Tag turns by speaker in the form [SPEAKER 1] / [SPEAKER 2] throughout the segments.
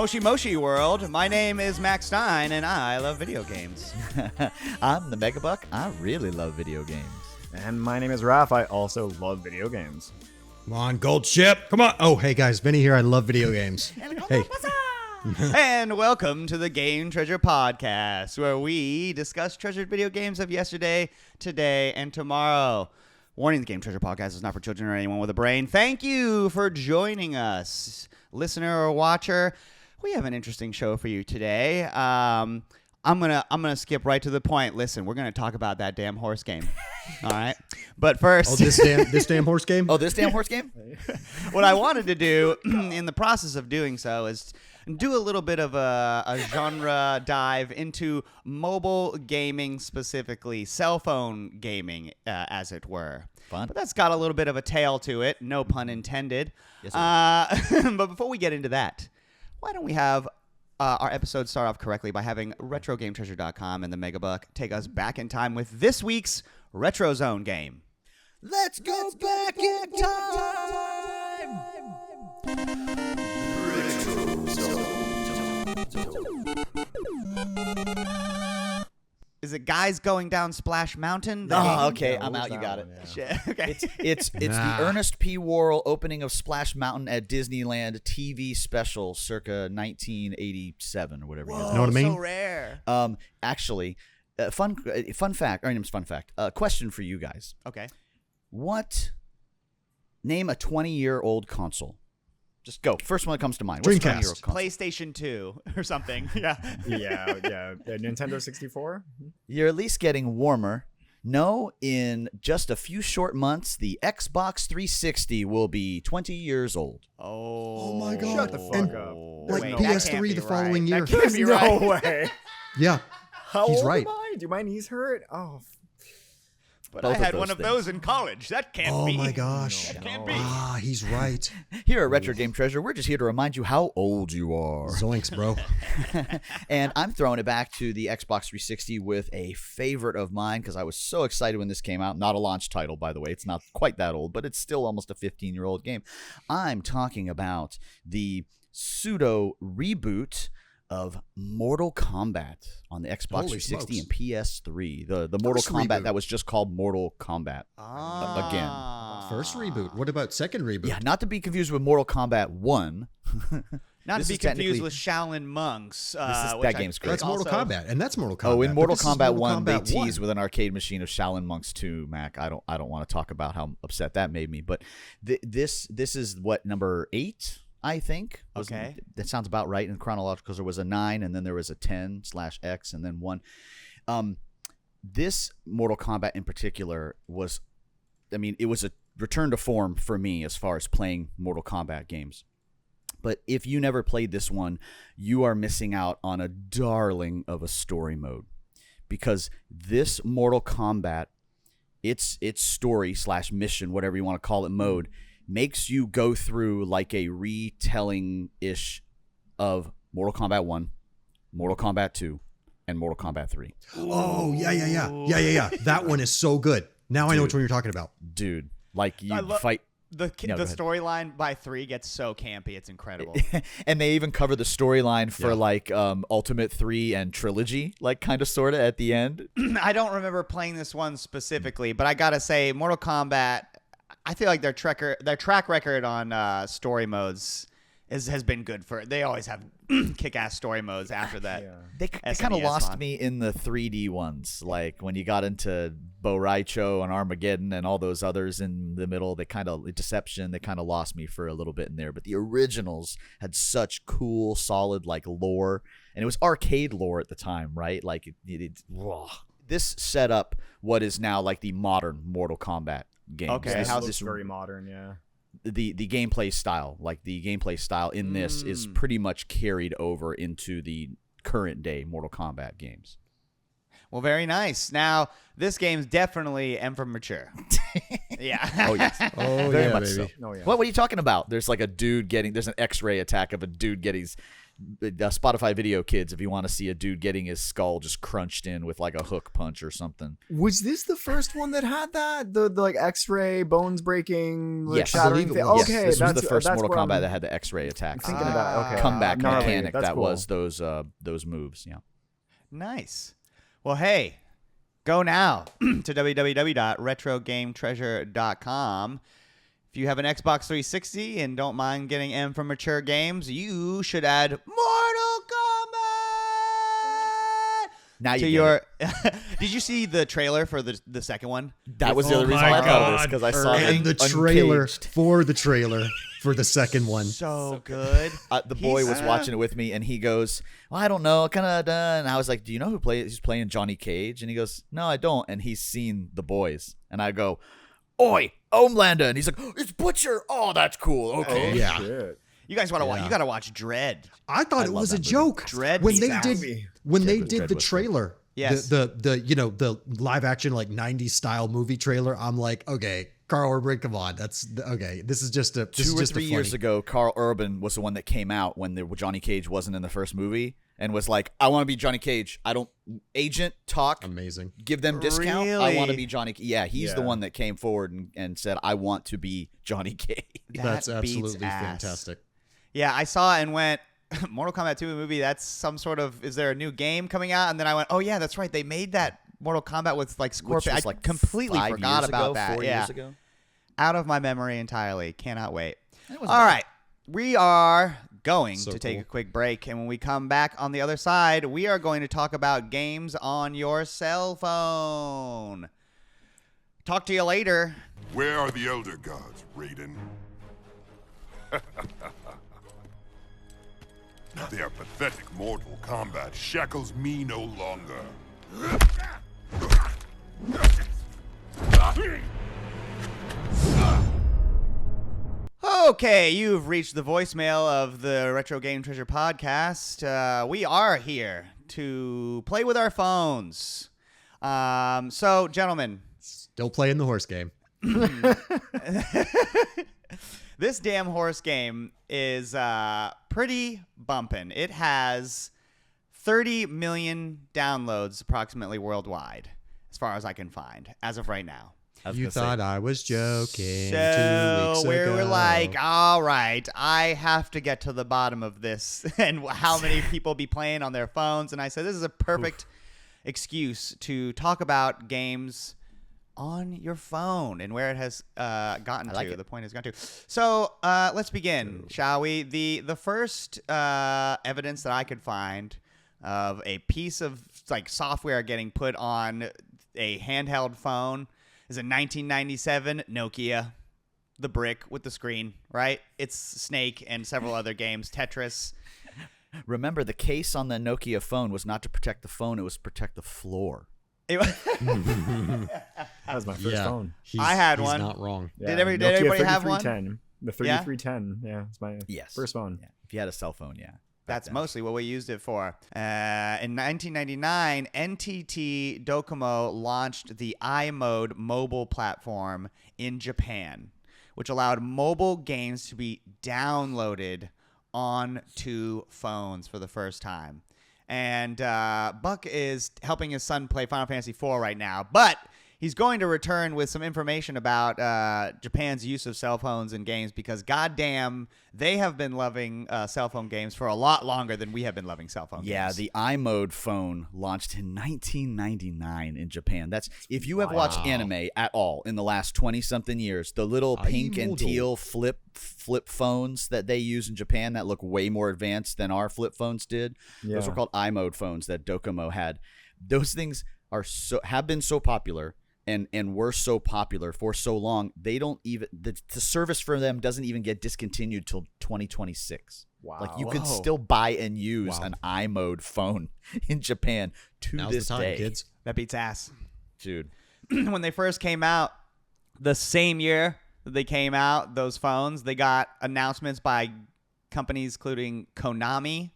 [SPEAKER 1] Moshi Moshi world. My name is Max Stein, and I love video games.
[SPEAKER 2] I'm the Megabuck. I really love video games.
[SPEAKER 3] And my name is Raph. I also love video games.
[SPEAKER 4] Come on, Gold Ship. Come on. Oh, hey, guys. Vinny here. I love video games. Hey.
[SPEAKER 1] And welcome to the Game Treasure Podcast, where we discuss treasured video games of yesterday, today, and tomorrow. Warning, the Game Treasure Podcast is not for children or anyone with a brain. Thank you for joining us, listener or watcher. We have an interesting show for you today. I'm gonna skip right to the point. Listen, we're gonna talk about that damn horse game. All right, but first,
[SPEAKER 4] this damn horse game.
[SPEAKER 2] Oh, this damn horse game.
[SPEAKER 1] What I wanted to do in the process of doing so is do a little bit of a genre dive into mobile gaming, specifically cell phone gaming, as it were.
[SPEAKER 2] Fun.
[SPEAKER 1] But that's got a little bit of a tail to it, no pun intended.
[SPEAKER 2] Yes,
[SPEAKER 1] but before we get into that, why don't we have our episode start off correctly by having RetroGameTreasure.com and the Megabuck take us back in time with this week's Retro Zone game.
[SPEAKER 2] Let's go back in time.
[SPEAKER 1] Is it guys going down Splash Mountain?
[SPEAKER 2] Oh, okay.
[SPEAKER 3] Yeah,
[SPEAKER 2] I'm
[SPEAKER 3] what
[SPEAKER 2] out.
[SPEAKER 3] was
[SPEAKER 2] You
[SPEAKER 3] that
[SPEAKER 2] got it.
[SPEAKER 3] one?
[SPEAKER 1] Shit. Okay.
[SPEAKER 2] It's
[SPEAKER 4] Nah.
[SPEAKER 2] the Ernest P. Worrell opening of Splash Mountain at Disneyland TV special circa 1987 or whatever.
[SPEAKER 1] Whoa,
[SPEAKER 4] know what I mean?
[SPEAKER 1] So rare.
[SPEAKER 2] Actually, fun fact. Question for you guys.
[SPEAKER 1] Okay.
[SPEAKER 2] Name a 20-year-old console. Just go. First one that comes to mind. What's a
[SPEAKER 4] Dreamcast.
[SPEAKER 2] 20-year-old console?
[SPEAKER 1] PlayStation 2 or something. Yeah.
[SPEAKER 3] Yeah. Nintendo 64?
[SPEAKER 2] You're at least getting warmer. No, in just a few short months, the Xbox 360 will be 20 years old.
[SPEAKER 1] Oh
[SPEAKER 4] my God.
[SPEAKER 3] Shut the fuck
[SPEAKER 4] And,
[SPEAKER 3] up.
[SPEAKER 4] like,
[SPEAKER 1] Wait,
[SPEAKER 4] PS3
[SPEAKER 1] that can't be
[SPEAKER 4] the
[SPEAKER 1] right.
[SPEAKER 4] following year.
[SPEAKER 1] That can't be
[SPEAKER 3] No
[SPEAKER 1] right.
[SPEAKER 3] way.
[SPEAKER 4] Yeah.
[SPEAKER 3] How
[SPEAKER 4] He's
[SPEAKER 3] old
[SPEAKER 4] right.
[SPEAKER 3] am I? Do my knees hurt? Oh,
[SPEAKER 1] But
[SPEAKER 2] Both
[SPEAKER 1] I
[SPEAKER 2] of
[SPEAKER 1] had
[SPEAKER 2] those
[SPEAKER 1] one of
[SPEAKER 2] things.
[SPEAKER 1] those in college. That can't
[SPEAKER 4] Oh
[SPEAKER 1] be.
[SPEAKER 4] my gosh.
[SPEAKER 1] That can't
[SPEAKER 3] No.
[SPEAKER 1] be.
[SPEAKER 4] Ah, he's right.
[SPEAKER 2] Here at Retro Game Treasure, we're just here to remind you how old you are.
[SPEAKER 4] Zoinks, bro.
[SPEAKER 2] And I'm throwing it back to the Xbox 360 with a favorite of mine because I was so excited when this came out. Not a launch title, by the way. It's not quite that old, but it's still almost a 15-year-old game. I'm talking about the pseudo reboot of Mortal Kombat on the Xbox
[SPEAKER 4] Holy
[SPEAKER 2] 360
[SPEAKER 4] smokes.
[SPEAKER 2] and PS3. The Mortal
[SPEAKER 4] First
[SPEAKER 2] Kombat
[SPEAKER 4] reboot.
[SPEAKER 2] that was just called Mortal Kombat.
[SPEAKER 1] Ah.
[SPEAKER 4] First reboot. What about second reboot?
[SPEAKER 2] Yeah, not to be confused with Mortal Kombat 1.
[SPEAKER 1] Not
[SPEAKER 2] This
[SPEAKER 1] to be
[SPEAKER 2] is technically-
[SPEAKER 1] confused with Shaolin Monks.
[SPEAKER 2] that
[SPEAKER 1] which I
[SPEAKER 2] game's great.
[SPEAKER 1] think
[SPEAKER 4] That's Mortal
[SPEAKER 1] also-
[SPEAKER 4] Kombat, and that's Mortal Kombat.
[SPEAKER 2] Oh, in
[SPEAKER 4] but
[SPEAKER 2] Mortal
[SPEAKER 4] this is
[SPEAKER 2] Kombat
[SPEAKER 4] Mortal
[SPEAKER 2] 1, they
[SPEAKER 4] Kombat 1.
[SPEAKER 2] teased with an arcade machine of Shaolin Monks 2, Mac. I don't want to talk about how upset that made me, but this is what, number 8, I think.
[SPEAKER 1] Okay.
[SPEAKER 2] That sounds about right in chronological, because there was a 9 and then there was a 10/X and then 1. This Mortal Kombat in particular was, it was a return to form for me as far as playing Mortal Kombat games. But if you never played this one, you are missing out on a darling of a story mode. Because this Mortal Kombat, its story / mission, whatever you want to call it, mode, makes you go through like a retelling-ish of Mortal Kombat 1, Mortal Kombat 2, and Mortal Kombat 3.
[SPEAKER 4] Oh, yeah. That one is so good. Now I know which one you're talking about.
[SPEAKER 2] Dude, like you
[SPEAKER 1] I love-
[SPEAKER 2] fight...
[SPEAKER 1] The
[SPEAKER 2] No, go ahead.
[SPEAKER 1] storyline by 3 gets so campy. It's incredible.
[SPEAKER 2] And they even cover the storyline for like Ultimate 3 and Trilogy, like kind of sort of at the end.
[SPEAKER 1] I don't remember playing this one specifically, but I gotta say, Mortal Kombat, I feel like their track record on story modes has been good for it. They always have kick-ass story modes after that.
[SPEAKER 3] yeah.
[SPEAKER 2] They kind of
[SPEAKER 1] SNES
[SPEAKER 2] lost
[SPEAKER 1] one.
[SPEAKER 2] me in the 3D ones, like when you got into Bo Raicho and Armageddon and all those others in the middle. They kind of lost me for a little bit in there. But the originals had such cool, solid like lore, and it was arcade lore at the time, right? Like this set up what is now like the modern Mortal Kombat game.
[SPEAKER 1] Okay,
[SPEAKER 3] This
[SPEAKER 1] how's
[SPEAKER 3] looks very modern, yeah.
[SPEAKER 2] the gameplay style, in this is pretty much carried over into the current day Mortal Kombat games.
[SPEAKER 1] Well, very nice. Now, this game's definitely M for mature. Yeah.
[SPEAKER 2] Oh yes,
[SPEAKER 4] Oh,
[SPEAKER 2] very
[SPEAKER 4] yeah,
[SPEAKER 2] much
[SPEAKER 4] baby.
[SPEAKER 2] so.
[SPEAKER 3] Oh, yeah.
[SPEAKER 2] What are you talking about? There's like there's an X-ray attack of a dude getting Spotify video kids if you want to see a dude getting his skull just crunched in with like a hook punch or something.
[SPEAKER 3] Was this the first one that had that? The like X-ray bones breaking, like,
[SPEAKER 2] Yes, I
[SPEAKER 3] shattering
[SPEAKER 4] believe it
[SPEAKER 3] thing?
[SPEAKER 4] was.
[SPEAKER 3] Okay,
[SPEAKER 2] this was the
[SPEAKER 3] that's
[SPEAKER 2] first Mortal
[SPEAKER 3] what I'm
[SPEAKER 2] Kombat that had the X-ray attacks.
[SPEAKER 3] thinking about. Okay,
[SPEAKER 2] Comeback
[SPEAKER 3] gnarly.
[SPEAKER 2] mechanic
[SPEAKER 3] That's
[SPEAKER 2] that
[SPEAKER 3] cool.
[SPEAKER 2] was those moves. Yeah.
[SPEAKER 1] Nice. Well, hey, go now to www.retrogametreasure.com. If you have an Xbox 360 and don't mind getting M for mature games, you should add Mortal Kombat
[SPEAKER 2] Now you
[SPEAKER 1] to
[SPEAKER 2] get
[SPEAKER 1] your. Did you see the trailer for the second one?
[SPEAKER 2] That was the
[SPEAKER 4] Oh
[SPEAKER 2] other reason
[SPEAKER 4] my
[SPEAKER 2] why I thought of this,
[SPEAKER 4] God.
[SPEAKER 2] because I saw
[SPEAKER 4] And
[SPEAKER 2] it
[SPEAKER 4] the trailer
[SPEAKER 2] uncaged.
[SPEAKER 4] for the trailer for the second one.
[SPEAKER 1] So good.
[SPEAKER 2] The boy
[SPEAKER 1] He's-
[SPEAKER 2] was watching it with me, and he goes, well, I don't know, kind of done. And I was like, do you know who's playing Johnny Cage? And he goes, no, I don't. And he's seen The Boys. And I go, oi, Homelander. And he's like, oh, it's Butcher. Oh, that's cool. Okay.
[SPEAKER 3] Oh,
[SPEAKER 4] Yeah.
[SPEAKER 3] shit.
[SPEAKER 1] You guys want to watch?
[SPEAKER 4] Yeah.
[SPEAKER 1] You got to watch Dread.
[SPEAKER 4] I thought it
[SPEAKER 2] love
[SPEAKER 4] was a
[SPEAKER 2] that movie.
[SPEAKER 4] joke.
[SPEAKER 1] Dread
[SPEAKER 4] when
[SPEAKER 1] beats
[SPEAKER 4] they
[SPEAKER 1] ass.
[SPEAKER 4] did when they did
[SPEAKER 2] Dread
[SPEAKER 4] the
[SPEAKER 2] was good.
[SPEAKER 4] trailer.
[SPEAKER 1] Yes.
[SPEAKER 4] The live action like 90s style movie trailer. I'm like, okay, Carl Urban, come on. That's okay. This is just a this is
[SPEAKER 2] 2 or
[SPEAKER 4] just
[SPEAKER 2] 3
[SPEAKER 4] a
[SPEAKER 2] years
[SPEAKER 4] funny-
[SPEAKER 2] ago, Carl Urban was the one that came out when Johnny Cage wasn't in the first movie and was like, I want to be Johnny Cage. I don't agent talk.
[SPEAKER 4] Amazing.
[SPEAKER 2] Give them discount. I want to
[SPEAKER 1] Really?
[SPEAKER 2] be Johnny. Yeah, he's the
[SPEAKER 3] Yeah.
[SPEAKER 2] one that came forward and said, I want to be Johnny Cage.
[SPEAKER 4] That's
[SPEAKER 1] That beats
[SPEAKER 4] absolutely
[SPEAKER 1] ass.
[SPEAKER 4] fantastic.
[SPEAKER 1] Yeah, I saw it and went, Mortal Kombat 2 movie, that's some sort of, is there a new game coming out? And then I went, oh yeah, that's right. They made that Mortal Kombat with like
[SPEAKER 2] Which
[SPEAKER 1] Scorpion.
[SPEAKER 2] was
[SPEAKER 1] I
[SPEAKER 2] like
[SPEAKER 1] completely
[SPEAKER 2] 5
[SPEAKER 1] forgot
[SPEAKER 2] years
[SPEAKER 1] about
[SPEAKER 2] ago,
[SPEAKER 1] that.
[SPEAKER 2] 4
[SPEAKER 1] Yeah.
[SPEAKER 2] years ago.
[SPEAKER 1] Out of my memory entirely. Cannot wait.
[SPEAKER 2] It was
[SPEAKER 1] All right. We are going
[SPEAKER 4] So
[SPEAKER 1] to take
[SPEAKER 4] cool.
[SPEAKER 1] a quick break. And when we come back on the other side, we are going to talk about games on your cell phone. Talk to you later.
[SPEAKER 5] Where are the Elder Gods, Raiden? Their pathetic Mortal Kombat shackles me no longer.
[SPEAKER 1] Okay, you've reached the voicemail of the Retro Game Treasure podcast. We are here to play with our phones. So, gentlemen,
[SPEAKER 4] Still playing the horse game.
[SPEAKER 1] this damn horse game is pretty bumpin'. It has 30 million downloads approximately worldwide, as far as I can find, as of right now.
[SPEAKER 4] You thought I was joking 2
[SPEAKER 1] So
[SPEAKER 4] weeks
[SPEAKER 1] we're
[SPEAKER 4] ago.
[SPEAKER 1] like, all right, I have to get to the bottom of this and how many people be playing on their phones. And I said, this is a perfect excuse to talk about games on your phone and where it has gotten
[SPEAKER 2] like
[SPEAKER 1] to.
[SPEAKER 2] it.
[SPEAKER 1] The point has gotten to. So let's begin, shall we? The first evidence that I could find of a piece of like software getting put on a handheld phone is a 1997 Nokia, the brick with the screen, right? It's Snake and several other games, Tetris.
[SPEAKER 2] Remember, the case on the Nokia phone was not to protect the phone; it was to protect the floor.
[SPEAKER 1] It-
[SPEAKER 3] That was my first phone.
[SPEAKER 1] I had
[SPEAKER 4] he's
[SPEAKER 1] one.
[SPEAKER 4] not wrong.
[SPEAKER 3] Yeah,
[SPEAKER 1] Did
[SPEAKER 3] Nokia
[SPEAKER 1] everybody have one?
[SPEAKER 3] 3310. The
[SPEAKER 1] Yeah?
[SPEAKER 3] 3310. Yeah, it's my
[SPEAKER 2] Yes.
[SPEAKER 3] first phone.
[SPEAKER 2] Yeah. If you had a cell phone, yeah.
[SPEAKER 1] That's mostly what we used it for. In 1999, NTT Docomo launched the iMode mobile platform in Japan, which allowed mobile games to be downloaded onto phones for the first time. And Buck is helping his son play Final Fantasy IV right now, but he's going to return with some information about Japan's use of cell phones and games because, goddamn, they have been loving cell phone games for a lot longer than we have been loving cell phone
[SPEAKER 2] Yeah,
[SPEAKER 1] games.
[SPEAKER 2] the iMode phone launched in 1999 in Japan. That's if you have watched anime at all in the last 20-something years, the little pink and
[SPEAKER 4] iMode.
[SPEAKER 2] teal flip phones that they use in Japan that look way more advanced than our flip phones did. Those
[SPEAKER 3] Yeah.
[SPEAKER 2] were called iMode phones that Docomo had. Those things have been so popular and were so popular for so long. They don't even the service for them doesn't even get discontinued till 2026.
[SPEAKER 3] Wow.
[SPEAKER 2] Like you can
[SPEAKER 1] Whoa.
[SPEAKER 2] still buy and use
[SPEAKER 4] Wow.
[SPEAKER 2] an iMode phone in Japan to
[SPEAKER 4] Now's
[SPEAKER 2] this
[SPEAKER 4] the time,
[SPEAKER 2] day,
[SPEAKER 4] kids.
[SPEAKER 1] That beats ass.
[SPEAKER 2] dude.
[SPEAKER 1] When they first came out, the same year that they came out, those phones, they got announcements by companies including Konami,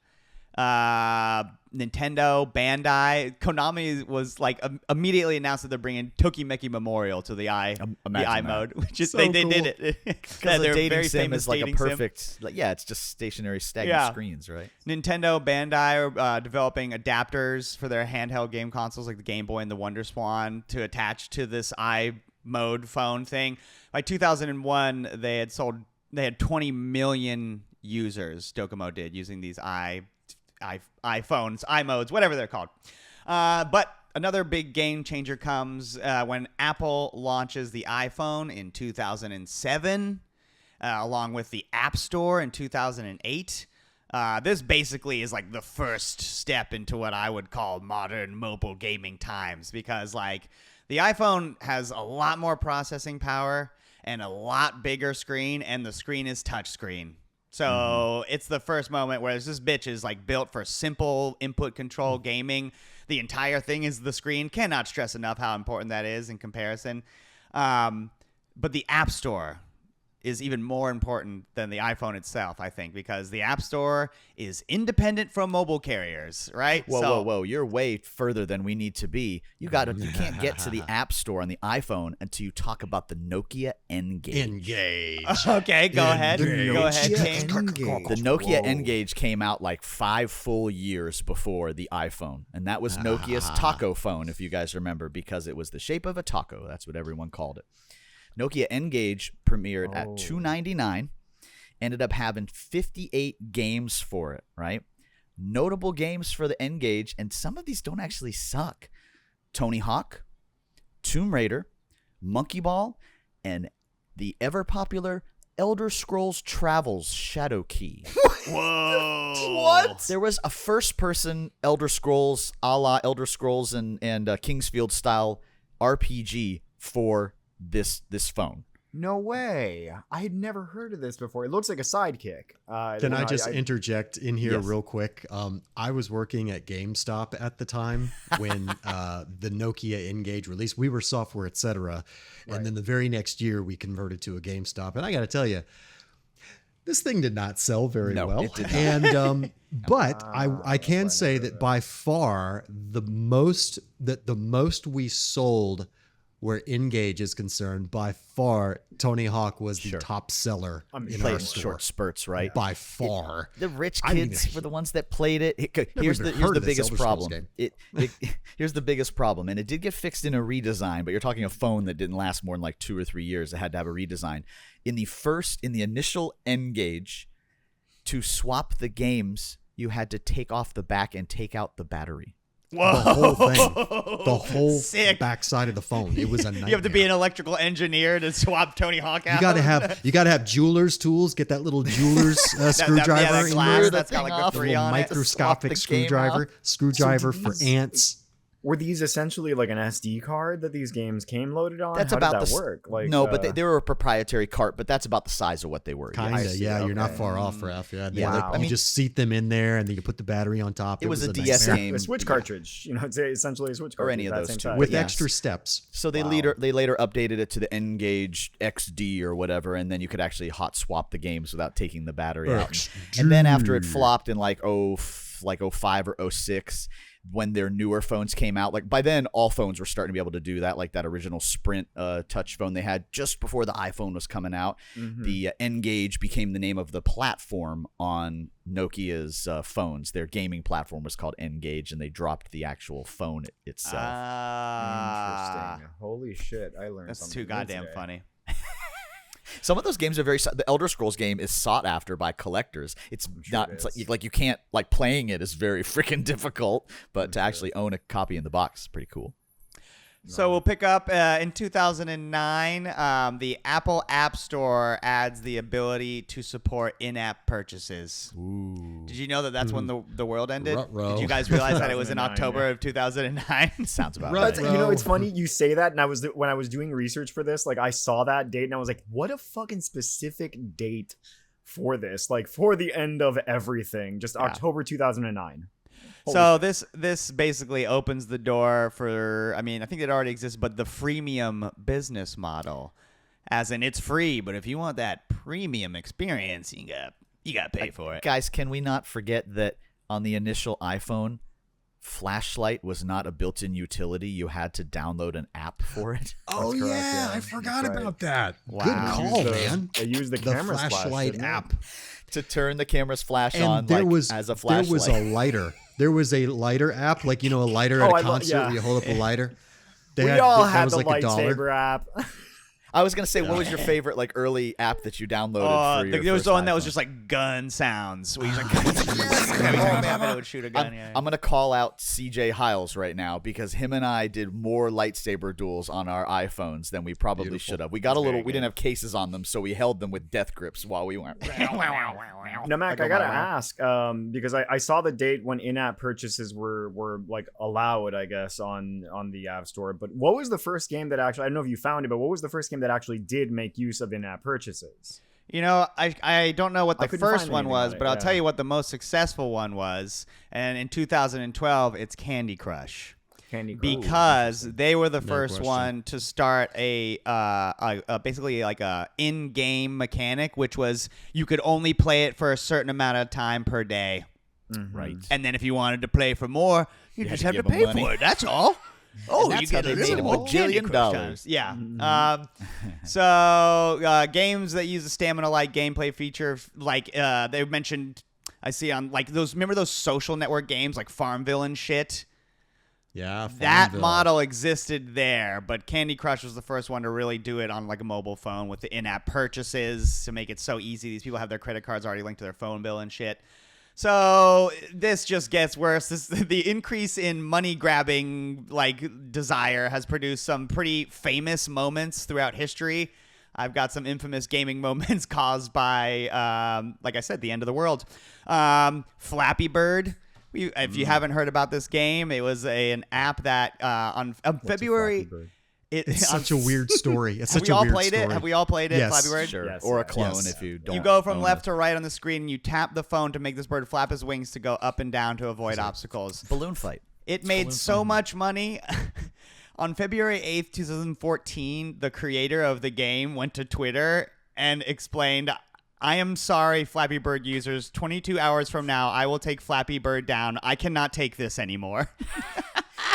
[SPEAKER 1] Nintendo, Bandai, Konami was like immediately announced that they're bringing Tokimeki Memorial to the
[SPEAKER 2] Imagine
[SPEAKER 1] mode, which is
[SPEAKER 4] So
[SPEAKER 1] they
[SPEAKER 4] cool.
[SPEAKER 1] did it.
[SPEAKER 2] Because the
[SPEAKER 1] They're
[SPEAKER 2] dating
[SPEAKER 1] very
[SPEAKER 2] sim
[SPEAKER 1] famous
[SPEAKER 2] is like a
[SPEAKER 1] dating sim.
[SPEAKER 2] perfect, it's just stationary, stagnant screens, right?
[SPEAKER 1] Nintendo, Bandai are developing adapters for their handheld game consoles like the Game Boy and the Wonder Swan to attach to this mode phone thing. By 2001, they had 20 million users. Docomo did using these iPhones, iModes, whatever they're called. But another big game changer comes when Apple launches the iPhone in 2007, along with the App Store in 2008. This basically is like the first step into what I would call modern mobile gaming times, because like the iPhone has a lot more processing power and a lot bigger screen, and the screen is touchscreen. So it's the first moment where this bitch is like built for simple input control gaming. The entire thing is the screen. Cannot stress enough how important that is in comparison. But the App Store is even more important than the iPhone itself, I think, because the App Store is independent from mobile carriers, right?
[SPEAKER 2] Whoa. You're way further than we need to be. You can't get to the App Store on the iPhone until you talk about the Nokia N-Gage.
[SPEAKER 4] Engage.
[SPEAKER 1] Okay, go ahead. Go ahead, James.
[SPEAKER 2] The Nokia N-Gage came out like 5 full years before the iPhone, and that was Nokia's taco phone, if you guys remember, because it was the shape of a taco. That's what everyone called it. Nokia N-Gage premiered at $299, ended up having 58 games for it, right? Notable games for the N-Gage, and some of these don't actually suck. Tony Hawk, Tomb Raider, Monkey Ball, and the ever-popular Elder Scrolls Travels Shadow Key.
[SPEAKER 1] Whoa.
[SPEAKER 3] What?
[SPEAKER 2] There was a first-person Elder Scrolls, a la Elder Scrolls and Kingsfield-style RPG for this phone.
[SPEAKER 3] No way. I had never heard of this before. It looks like a sidekick.
[SPEAKER 4] Can I just interject in here
[SPEAKER 2] Yes.
[SPEAKER 4] real quick? I was working at GameStop at the time when the Nokia N-Gage released. We were software, etc. And then the very next year we converted to a GameStop. And I got to tell you, this thing did not sell very well.
[SPEAKER 2] It did not.
[SPEAKER 4] And but I can say that by far the most we sold where N-Gage is concerned, by far, Tony Hawk was the top seller in
[SPEAKER 2] Played
[SPEAKER 4] our
[SPEAKER 2] in
[SPEAKER 4] store.
[SPEAKER 2] short spurts, right?
[SPEAKER 4] By far.
[SPEAKER 2] The rich
[SPEAKER 4] I didn't
[SPEAKER 2] kids
[SPEAKER 4] even-
[SPEAKER 2] were the ones that played it. Here's
[SPEAKER 4] even
[SPEAKER 2] the
[SPEAKER 4] heard of this
[SPEAKER 2] biggest
[SPEAKER 4] Elder Scrolls
[SPEAKER 2] problem.
[SPEAKER 4] game.
[SPEAKER 2] Here's the biggest problem, and it did get fixed in a redesign. But you're talking a phone that didn't last more than like 2 or 3 years. It had to have a redesign. In the initial N-Gage, to swap the games, you had to take off the back and take out the battery.
[SPEAKER 1] Whoa.
[SPEAKER 4] The whole thing. The whole
[SPEAKER 1] Sick.
[SPEAKER 4] backside of the phone. It was a nightmare.
[SPEAKER 1] You have to be an electrical engineer to swap Tony Hawk out.
[SPEAKER 4] You gotta have jeweler's tools. Get that little jeweler's screwdriver
[SPEAKER 1] that
[SPEAKER 4] in
[SPEAKER 1] glass
[SPEAKER 4] there.
[SPEAKER 1] that's got like
[SPEAKER 2] thing
[SPEAKER 1] the
[SPEAKER 2] off.
[SPEAKER 1] three
[SPEAKER 4] Little
[SPEAKER 1] on it.
[SPEAKER 4] microscopic
[SPEAKER 2] Swap the game
[SPEAKER 4] screwdriver for
[SPEAKER 3] these-
[SPEAKER 4] ants.
[SPEAKER 3] Were these essentially like an SD card that these games came loaded on?
[SPEAKER 2] That's
[SPEAKER 3] How
[SPEAKER 2] about
[SPEAKER 3] did that
[SPEAKER 2] the
[SPEAKER 3] work? Like,
[SPEAKER 2] no, but they were a proprietary cart, but that's about the size of what they were.
[SPEAKER 4] Kinda,
[SPEAKER 3] see.
[SPEAKER 4] yeah. You're not
[SPEAKER 3] Okay.
[SPEAKER 4] far off, Ralph. Yeah,
[SPEAKER 2] Yeah,
[SPEAKER 3] Wow.
[SPEAKER 4] you
[SPEAKER 2] I mean-
[SPEAKER 4] just seat them in there, and then you put the battery on top.
[SPEAKER 2] It was a
[SPEAKER 4] a
[SPEAKER 2] DS
[SPEAKER 4] nightmare.
[SPEAKER 2] game.
[SPEAKER 3] a Switch cartridge. You know, it's essentially a Switch cartridge.
[SPEAKER 2] Or any of
[SPEAKER 3] that
[SPEAKER 2] those
[SPEAKER 3] same
[SPEAKER 2] two.
[SPEAKER 3] size.
[SPEAKER 4] with
[SPEAKER 2] Yeah.
[SPEAKER 4] extra steps.
[SPEAKER 2] So they later updated it to the N-Gage XD or whatever, and then you could actually hot swap the games without taking the battery out.
[SPEAKER 4] XD.
[SPEAKER 2] And then after it flopped in like 05 or 06, when their newer phones came out, like by then all phones were starting to be able to do that, like that original Sprint touch phone they had just before the iPhone was coming out. The N-Gage became the name of the platform on Nokia's phones. Their gaming platform was called N-Gage, and they dropped the actual phone itself.
[SPEAKER 3] Interesting. Holy shit! I learned
[SPEAKER 1] That's
[SPEAKER 3] something
[SPEAKER 1] too
[SPEAKER 3] new
[SPEAKER 1] goddamn
[SPEAKER 3] today.
[SPEAKER 1] funny.
[SPEAKER 2] Some of those games are the Elder Scrolls game is sought after by collectors. It's not
[SPEAKER 3] it
[SPEAKER 2] it's
[SPEAKER 3] is.
[SPEAKER 2] like you can't, like, playing it is very freaking difficult, but to actually own a copy in the box is pretty cool.
[SPEAKER 1] So we'll pick up in 2009. The Apple App Store adds the ability to support in-app purchases.
[SPEAKER 2] Ooh.
[SPEAKER 1] Did you know that that's when the world ended?
[SPEAKER 4] Ruh-roh.
[SPEAKER 1] Did you guys realize that it was in
[SPEAKER 3] 2009,
[SPEAKER 1] October
[SPEAKER 3] yeah.
[SPEAKER 1] of 2009?
[SPEAKER 2] Sounds about
[SPEAKER 4] Right.
[SPEAKER 2] right.
[SPEAKER 3] That's, you know, it's funny you say that, and when I was doing research for this, like I saw that date, and I was like, what a fucking specific date for this, like for the end of everything, just October 2009.
[SPEAKER 1] So this basically opens the door for, I mean, I think it already exists, but the freemium business model. As in, it's free, but if you want that premium experience, you got to pay for it.
[SPEAKER 2] Guys, can we not forget that on the initial iPhone, flashlight was not a built-in utility. You had to download an app for it.
[SPEAKER 4] Oh
[SPEAKER 3] correct,
[SPEAKER 4] yeah,
[SPEAKER 3] yeah.
[SPEAKER 4] I forgot
[SPEAKER 3] That's right.
[SPEAKER 4] about that.
[SPEAKER 1] Wow.
[SPEAKER 4] Good call,
[SPEAKER 3] the-
[SPEAKER 4] man.
[SPEAKER 3] they used the
[SPEAKER 4] the
[SPEAKER 3] camera's flash,
[SPEAKER 4] flashlight
[SPEAKER 3] didn't it?
[SPEAKER 4] app.
[SPEAKER 2] To turn the camera's flash
[SPEAKER 4] And
[SPEAKER 2] on
[SPEAKER 4] there
[SPEAKER 2] like,
[SPEAKER 4] was
[SPEAKER 2] as a flashlight.
[SPEAKER 4] there was a lighter. There was a lighter app, like a lighter at
[SPEAKER 3] Oh,
[SPEAKER 4] a
[SPEAKER 3] I lo-
[SPEAKER 4] concert
[SPEAKER 3] yeah.
[SPEAKER 4] where you hold up a lighter.
[SPEAKER 3] We all
[SPEAKER 4] that
[SPEAKER 3] had
[SPEAKER 4] was
[SPEAKER 3] the
[SPEAKER 4] like $1.
[SPEAKER 3] lightsaber app.
[SPEAKER 2] I was gonna say, what was your favorite like early app that you downloaded for your
[SPEAKER 1] there was
[SPEAKER 2] first
[SPEAKER 1] one that was
[SPEAKER 2] iPhone?
[SPEAKER 1] just like gun sounds. Where you just like, every time you tap it would shoot a gun. Yeah.
[SPEAKER 2] I'm gonna call out CJ Hiles right now because him and I did more lightsaber duels on our iPhones than we probably
[SPEAKER 4] Beautiful.
[SPEAKER 2] should have. We got we didn't have cases on them, so we held them with death grips while we went.
[SPEAKER 3] Now, Mac, I gotta ask, because I saw the date when in-app purchases were like allowed, I guess, on the App Store. But what was the first game that actually? I don't know if you found it, but what was the first game that actually did make use of in-app purchases?
[SPEAKER 1] I don't know what
[SPEAKER 3] I
[SPEAKER 1] the
[SPEAKER 3] couldn't
[SPEAKER 1] first
[SPEAKER 3] find
[SPEAKER 1] one
[SPEAKER 3] anything
[SPEAKER 1] was,
[SPEAKER 3] on it,
[SPEAKER 1] but I'll
[SPEAKER 3] yeah.
[SPEAKER 1] tell you what the most successful one was. And in 2012, it's Candy Crush.
[SPEAKER 3] Candy Crush.
[SPEAKER 1] Because they were the
[SPEAKER 4] No
[SPEAKER 1] first
[SPEAKER 4] question.
[SPEAKER 1] one to start a basically like a in-game mechanic, which was you could only play it for a certain amount of time per day,
[SPEAKER 2] Right.
[SPEAKER 1] and then if you wanted to play for more, you just
[SPEAKER 2] had
[SPEAKER 1] have
[SPEAKER 2] to
[SPEAKER 1] to
[SPEAKER 2] give
[SPEAKER 1] pay
[SPEAKER 2] 'em money.
[SPEAKER 1] for it. That's all. Oh,
[SPEAKER 2] that's
[SPEAKER 1] you
[SPEAKER 2] how
[SPEAKER 1] get
[SPEAKER 2] they
[SPEAKER 1] a
[SPEAKER 2] made 'em
[SPEAKER 1] little
[SPEAKER 2] $1
[SPEAKER 1] Candy Crush
[SPEAKER 2] billion.
[SPEAKER 1] times. Yeah. So games that use a stamina-like gameplay feature, like they mentioned, I see on like those. Remember those social network games like Farmville and shit.
[SPEAKER 4] Yeah,
[SPEAKER 1] That
[SPEAKER 4] Farmville.
[SPEAKER 1] model existed there, but Candy Crush was the first one to really do it on like a mobile phone with the in-app purchases to make it so easy. These people have their credit cards already linked to their phone bill and shit. So this just gets worse. The increase in money grabbing like desire has produced some pretty famous moments throughout history. I've got some infamous gaming moments caused by, like I said, the end of the world. Flappy Bird. If you haven't heard about this game, it was an app that on February.
[SPEAKER 4] It's such a weird story. It's
[SPEAKER 1] Have
[SPEAKER 4] such
[SPEAKER 1] we
[SPEAKER 4] a
[SPEAKER 1] all
[SPEAKER 4] weird
[SPEAKER 1] played
[SPEAKER 4] story.
[SPEAKER 1] it? Have we all played it?
[SPEAKER 4] Yes.
[SPEAKER 1] Flappy Bird.
[SPEAKER 2] Sure.
[SPEAKER 3] Yes,
[SPEAKER 2] Or a
[SPEAKER 3] yeah,
[SPEAKER 2] clone
[SPEAKER 4] yes.
[SPEAKER 2] if you don't.
[SPEAKER 1] You go from
[SPEAKER 2] own
[SPEAKER 1] left
[SPEAKER 2] it.
[SPEAKER 1] to right on the screen, and you tap the phone to make this bird flap his wings to go up and down to avoid obstacles.
[SPEAKER 2] Balloon fight.
[SPEAKER 1] It made so much money. On February 8th, 2014, the creator of the game went to Twitter and explained, I am sorry, Flappy Bird users. 22 hours from now, I will take Flappy Bird down. I cannot take this anymore.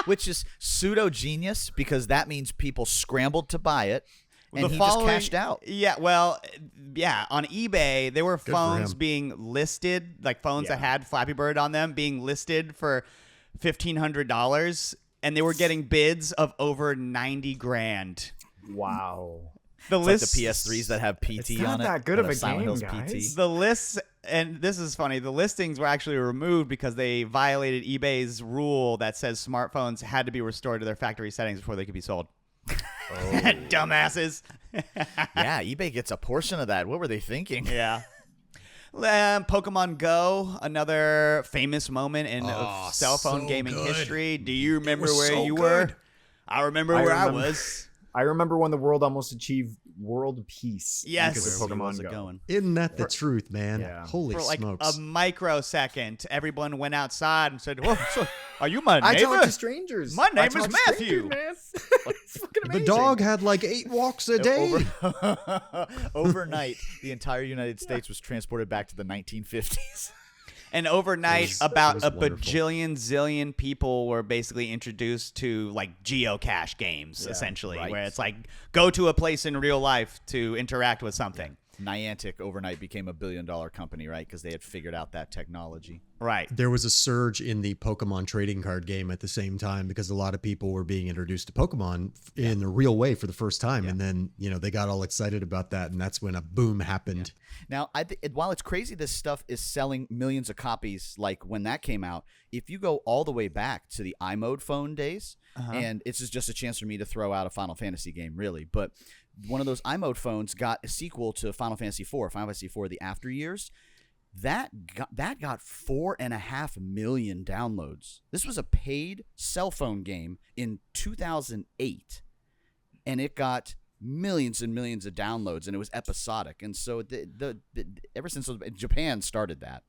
[SPEAKER 2] Which is pseudo genius because that means people scrambled to buy it and
[SPEAKER 1] The
[SPEAKER 2] he
[SPEAKER 1] following-
[SPEAKER 2] just cashed out.
[SPEAKER 1] Yeah, well, yeah. On eBay, there were
[SPEAKER 4] for
[SPEAKER 1] phones
[SPEAKER 4] him.
[SPEAKER 1] being listed, like phones that had Flappy Bird on them, being listed for $1,500, and they were getting bids of over 90 grand.
[SPEAKER 3] Wow.
[SPEAKER 1] The
[SPEAKER 2] It's
[SPEAKER 1] list,
[SPEAKER 2] like the PS3s that have PT
[SPEAKER 3] It's not
[SPEAKER 2] on it.
[SPEAKER 3] that good
[SPEAKER 2] that
[SPEAKER 3] of a
[SPEAKER 2] have Silent
[SPEAKER 3] game,
[SPEAKER 2] Hills
[SPEAKER 3] guys.
[SPEAKER 1] the lists, and this is funny. The listings were actually removed because they violated eBay's rule that says smartphones had to be restored to their factory settings before they could be sold. Dumbasses.
[SPEAKER 2] Yeah, eBay gets a portion of that. What were they thinking?
[SPEAKER 1] Yeah. Pokemon Go, another famous moment in
[SPEAKER 4] Oh,
[SPEAKER 1] cell phone
[SPEAKER 4] so
[SPEAKER 1] gaming
[SPEAKER 4] good.
[SPEAKER 1] history. Do you remember
[SPEAKER 4] was
[SPEAKER 1] where
[SPEAKER 4] so
[SPEAKER 1] you
[SPEAKER 4] good.
[SPEAKER 1] were? I remember where I
[SPEAKER 3] remember-
[SPEAKER 1] was.
[SPEAKER 3] I remember when the world almost achieved world peace.
[SPEAKER 1] Yes.
[SPEAKER 3] Because
[SPEAKER 2] Where
[SPEAKER 3] of
[SPEAKER 2] was
[SPEAKER 3] Pokemon
[SPEAKER 2] it
[SPEAKER 3] Go.
[SPEAKER 2] going?
[SPEAKER 4] Isn't that the truth, man?
[SPEAKER 3] Yeah.
[SPEAKER 4] Holy
[SPEAKER 1] For like
[SPEAKER 4] smokes.
[SPEAKER 1] a microsecond, everyone went outside and said, "Whoa, so are you my
[SPEAKER 3] I
[SPEAKER 1] neighbor?"
[SPEAKER 3] talk to strangers.
[SPEAKER 1] My name
[SPEAKER 3] I
[SPEAKER 1] is
[SPEAKER 3] talk to
[SPEAKER 1] Matthew.
[SPEAKER 3] strangers, man. It's fucking
[SPEAKER 4] the
[SPEAKER 3] amazing.
[SPEAKER 4] dog had like 8 walks a day.
[SPEAKER 2] Overnight, the entire United States was transported back to the 1950s.
[SPEAKER 1] And overnight,
[SPEAKER 4] It was
[SPEAKER 1] about a
[SPEAKER 4] wonderful.
[SPEAKER 1] bajillion zillion people were basically introduced to like geocache games, essentially,
[SPEAKER 2] right.
[SPEAKER 1] where it's like go to a place in real life to interact with something.
[SPEAKER 2] Niantic overnight became $1 billion company, right? Because they had figured out that technology.
[SPEAKER 1] Right.
[SPEAKER 4] There was a surge in the Pokemon trading card game at the same time because a lot of people were being introduced to Pokemon in the real way for the first time. And then, they got all excited about that. And that's when a boom happened.
[SPEAKER 2] Now, while it's crazy this stuff is selling millions of copies, like when that came out, if you go all the way back to the iMode phone days, and this is just a chance for me to throw out a Final Fantasy game, really, but one of those iMode phones got a sequel to Final Fantasy IV, Final Fantasy IV: The After Years. That got 4.5 million downloads. This was a paid cell phone game in 2008, and it got millions and millions of downloads, and it was episodic. And so ever since Japan started that.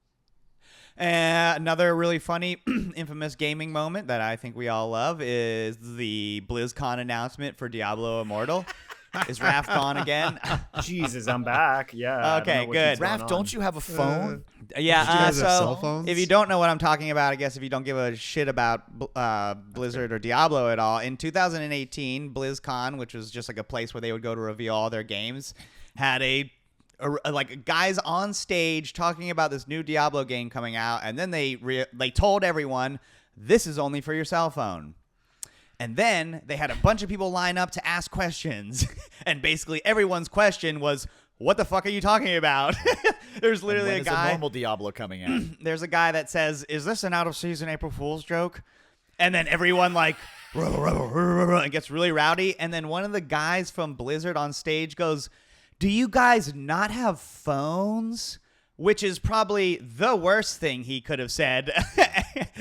[SPEAKER 1] Another really funny, infamous gaming moment that I think we all love is the BlizzCon announcement for Diablo Immortal. Is Raph gone again?
[SPEAKER 3] Jesus, I'm back. Yeah. I don't
[SPEAKER 1] Okay,
[SPEAKER 3] know what
[SPEAKER 1] good.
[SPEAKER 3] keeps going
[SPEAKER 2] Raph,
[SPEAKER 3] on.
[SPEAKER 2] don't you have a phone?
[SPEAKER 1] Yeah,
[SPEAKER 4] Did you guys have
[SPEAKER 1] so
[SPEAKER 4] cell phones?
[SPEAKER 1] if you don't know what I'm talking about, I guess if you don't give a shit about Blizzard or Diablo at all, in 2018, BlizzCon, which was just like a place where they would go to reveal all their games, had like guys on stage talking about this new Diablo game coming out, and then they told everyone, this is only for your cell phone. And then they had a bunch of people line up to ask questions, and basically everyone's question was, what the fuck are you talking about? There's literally
[SPEAKER 2] when
[SPEAKER 1] a guy.
[SPEAKER 2] Is a normal Diablo coming out?
[SPEAKER 1] There's a guy that says, is this an out-of-season April Fool's joke? And then everyone like and gets really rowdy. And then one of the guys from Blizzard on stage goes, do you guys not have phones? Which is probably the worst thing he could have said.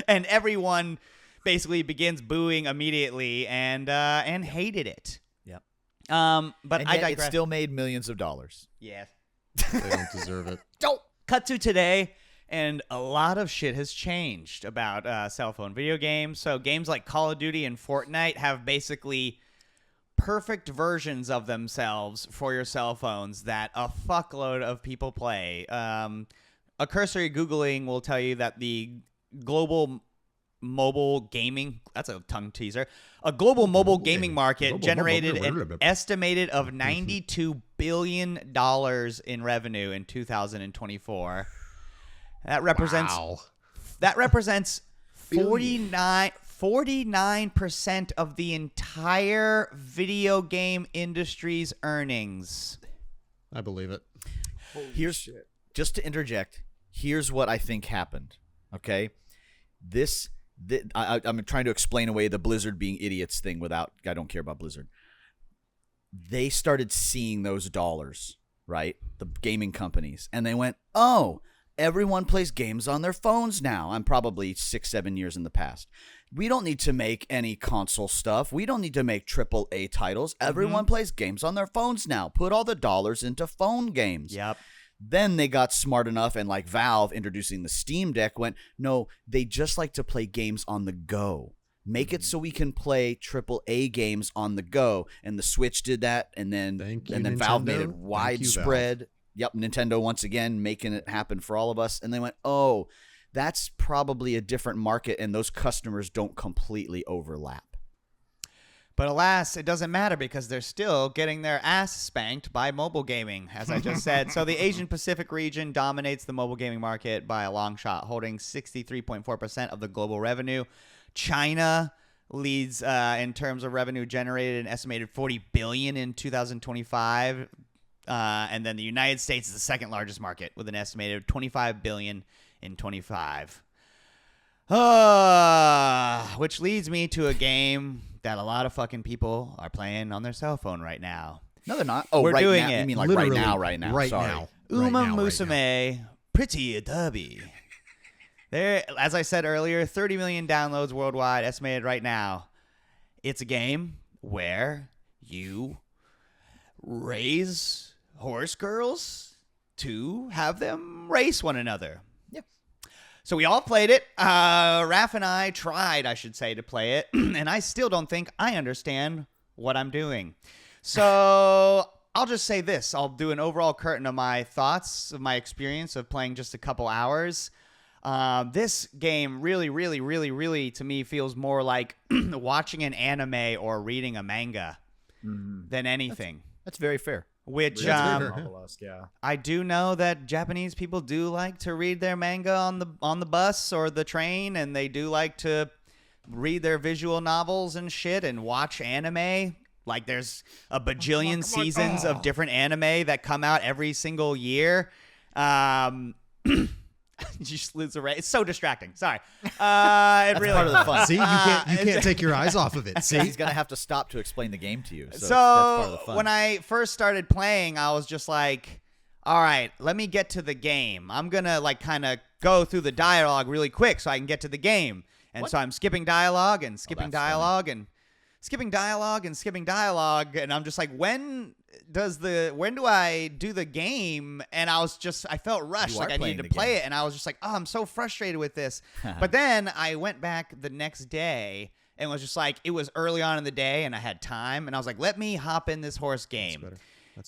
[SPEAKER 1] And everyone basically begins booing immediately and hated it.
[SPEAKER 2] Yep.
[SPEAKER 1] But
[SPEAKER 2] And
[SPEAKER 1] I
[SPEAKER 2] yet
[SPEAKER 1] digress.
[SPEAKER 2] it still made millions of dollars.
[SPEAKER 1] Yeah.
[SPEAKER 4] They don't deserve it.
[SPEAKER 1] Cut to today, and a lot of shit has changed about cell phone video games. So games like Call of Duty and Fortnite have basically perfect versions of themselves for your cell phones that a fuckload of people play. A cursory Googling will tell you that the global mobile gaming, that's a tongue teaser, a global mobile gaming market generated an estimated of $92 billion in revenue in 2024. That represents
[SPEAKER 4] Wow.
[SPEAKER 1] 49% of the entire video game industry's earnings.
[SPEAKER 4] I believe it.
[SPEAKER 2] Here's just to interject. Here's what I think happened. Okay, I'm trying to explain away the Blizzard being idiots thing without. I don't care about Blizzard. They started seeing those dollars, right? The gaming companies, and they went, "Oh, everyone plays games on their phones now." I'm probably 6-7 years in the past. We don't need to make any console stuff. We don't need to make AAA titles. Everyone plays games on their phones now. Put all the dollars into phone games.
[SPEAKER 1] Yep.
[SPEAKER 2] Then they got smart enough, and like Valve introducing the Steam Deck went, no, they just like to play games on the go. Make it so we can play AAA games on the go. And the Switch did that, and then Valve made it
[SPEAKER 4] Nintendo.
[SPEAKER 2] widespread. Yep, Nintendo once again making it happen for all of us. And they went, oh, that's probably a different market, and those customers don't completely overlap.
[SPEAKER 1] But alas, it doesn't matter because they're still getting their ass spanked by mobile gaming, as I just said. So the Asian Pacific region dominates the mobile gaming market by a long shot, holding 63.4% of the global revenue. China leads in terms of revenue generated, an estimated $40 billion in 2025. And then the United States is the second largest market with an estimated $25 billion in 25. Which leads me to a game that a lot of fucking people are playing on their cell phone right now.
[SPEAKER 2] No, they're not. Oh,
[SPEAKER 1] We're
[SPEAKER 2] right
[SPEAKER 1] doing
[SPEAKER 2] now.
[SPEAKER 1] it.
[SPEAKER 2] You mean like
[SPEAKER 4] Literally,
[SPEAKER 2] right now.
[SPEAKER 4] right
[SPEAKER 2] Sorry.
[SPEAKER 4] now.
[SPEAKER 1] Umamusume Pretty Derby. There, as I said earlier, 30 million downloads worldwide, estimated right now. It's a game where you raise horse girls to have them race one another. So we all played it. Raph and I tried, I should say, to play it. And I still don't think I understand what I'm doing. So I'll just say this. I'll do an overall curtain of my thoughts, of my experience of playing just a couple hours. This game really, to me, feels more like watching an anime or reading a manga than anything.
[SPEAKER 2] That's very fair.
[SPEAKER 1] Which
[SPEAKER 3] yeah.
[SPEAKER 1] I do know that Japanese people do like to read their manga on the bus or the train, and they do like to read their visual novels and shit and watch anime. Like there's a bajillion seasons of different anime that come out every single year. You just lose a race. It's so distracting. Sorry. It really
[SPEAKER 2] part of the fun.
[SPEAKER 4] See, you can't take your eyes off of it. See,
[SPEAKER 2] He's gonna have to stop to explain the game to you. So, that's
[SPEAKER 1] So
[SPEAKER 2] part of the fun.
[SPEAKER 1] when I first started playing, I was just like, all right, let me get to the game. I'm going to like kind of go through the dialogue really quick so I can get to the game. And so I'm skipping dialogue and skipping dialogue and skipping dialogue and skipping dialogue. And I'm just like, when do I do the game? And I felt rushed.
[SPEAKER 2] You
[SPEAKER 1] Like
[SPEAKER 2] are
[SPEAKER 1] I needed to
[SPEAKER 2] playing the
[SPEAKER 1] play
[SPEAKER 2] game.
[SPEAKER 1] it. And I was just like, oh, I'm so frustrated with this. But then I went back the next day and was just like, it was early on in the day and I had time. And I was like, let me hop in this horse game.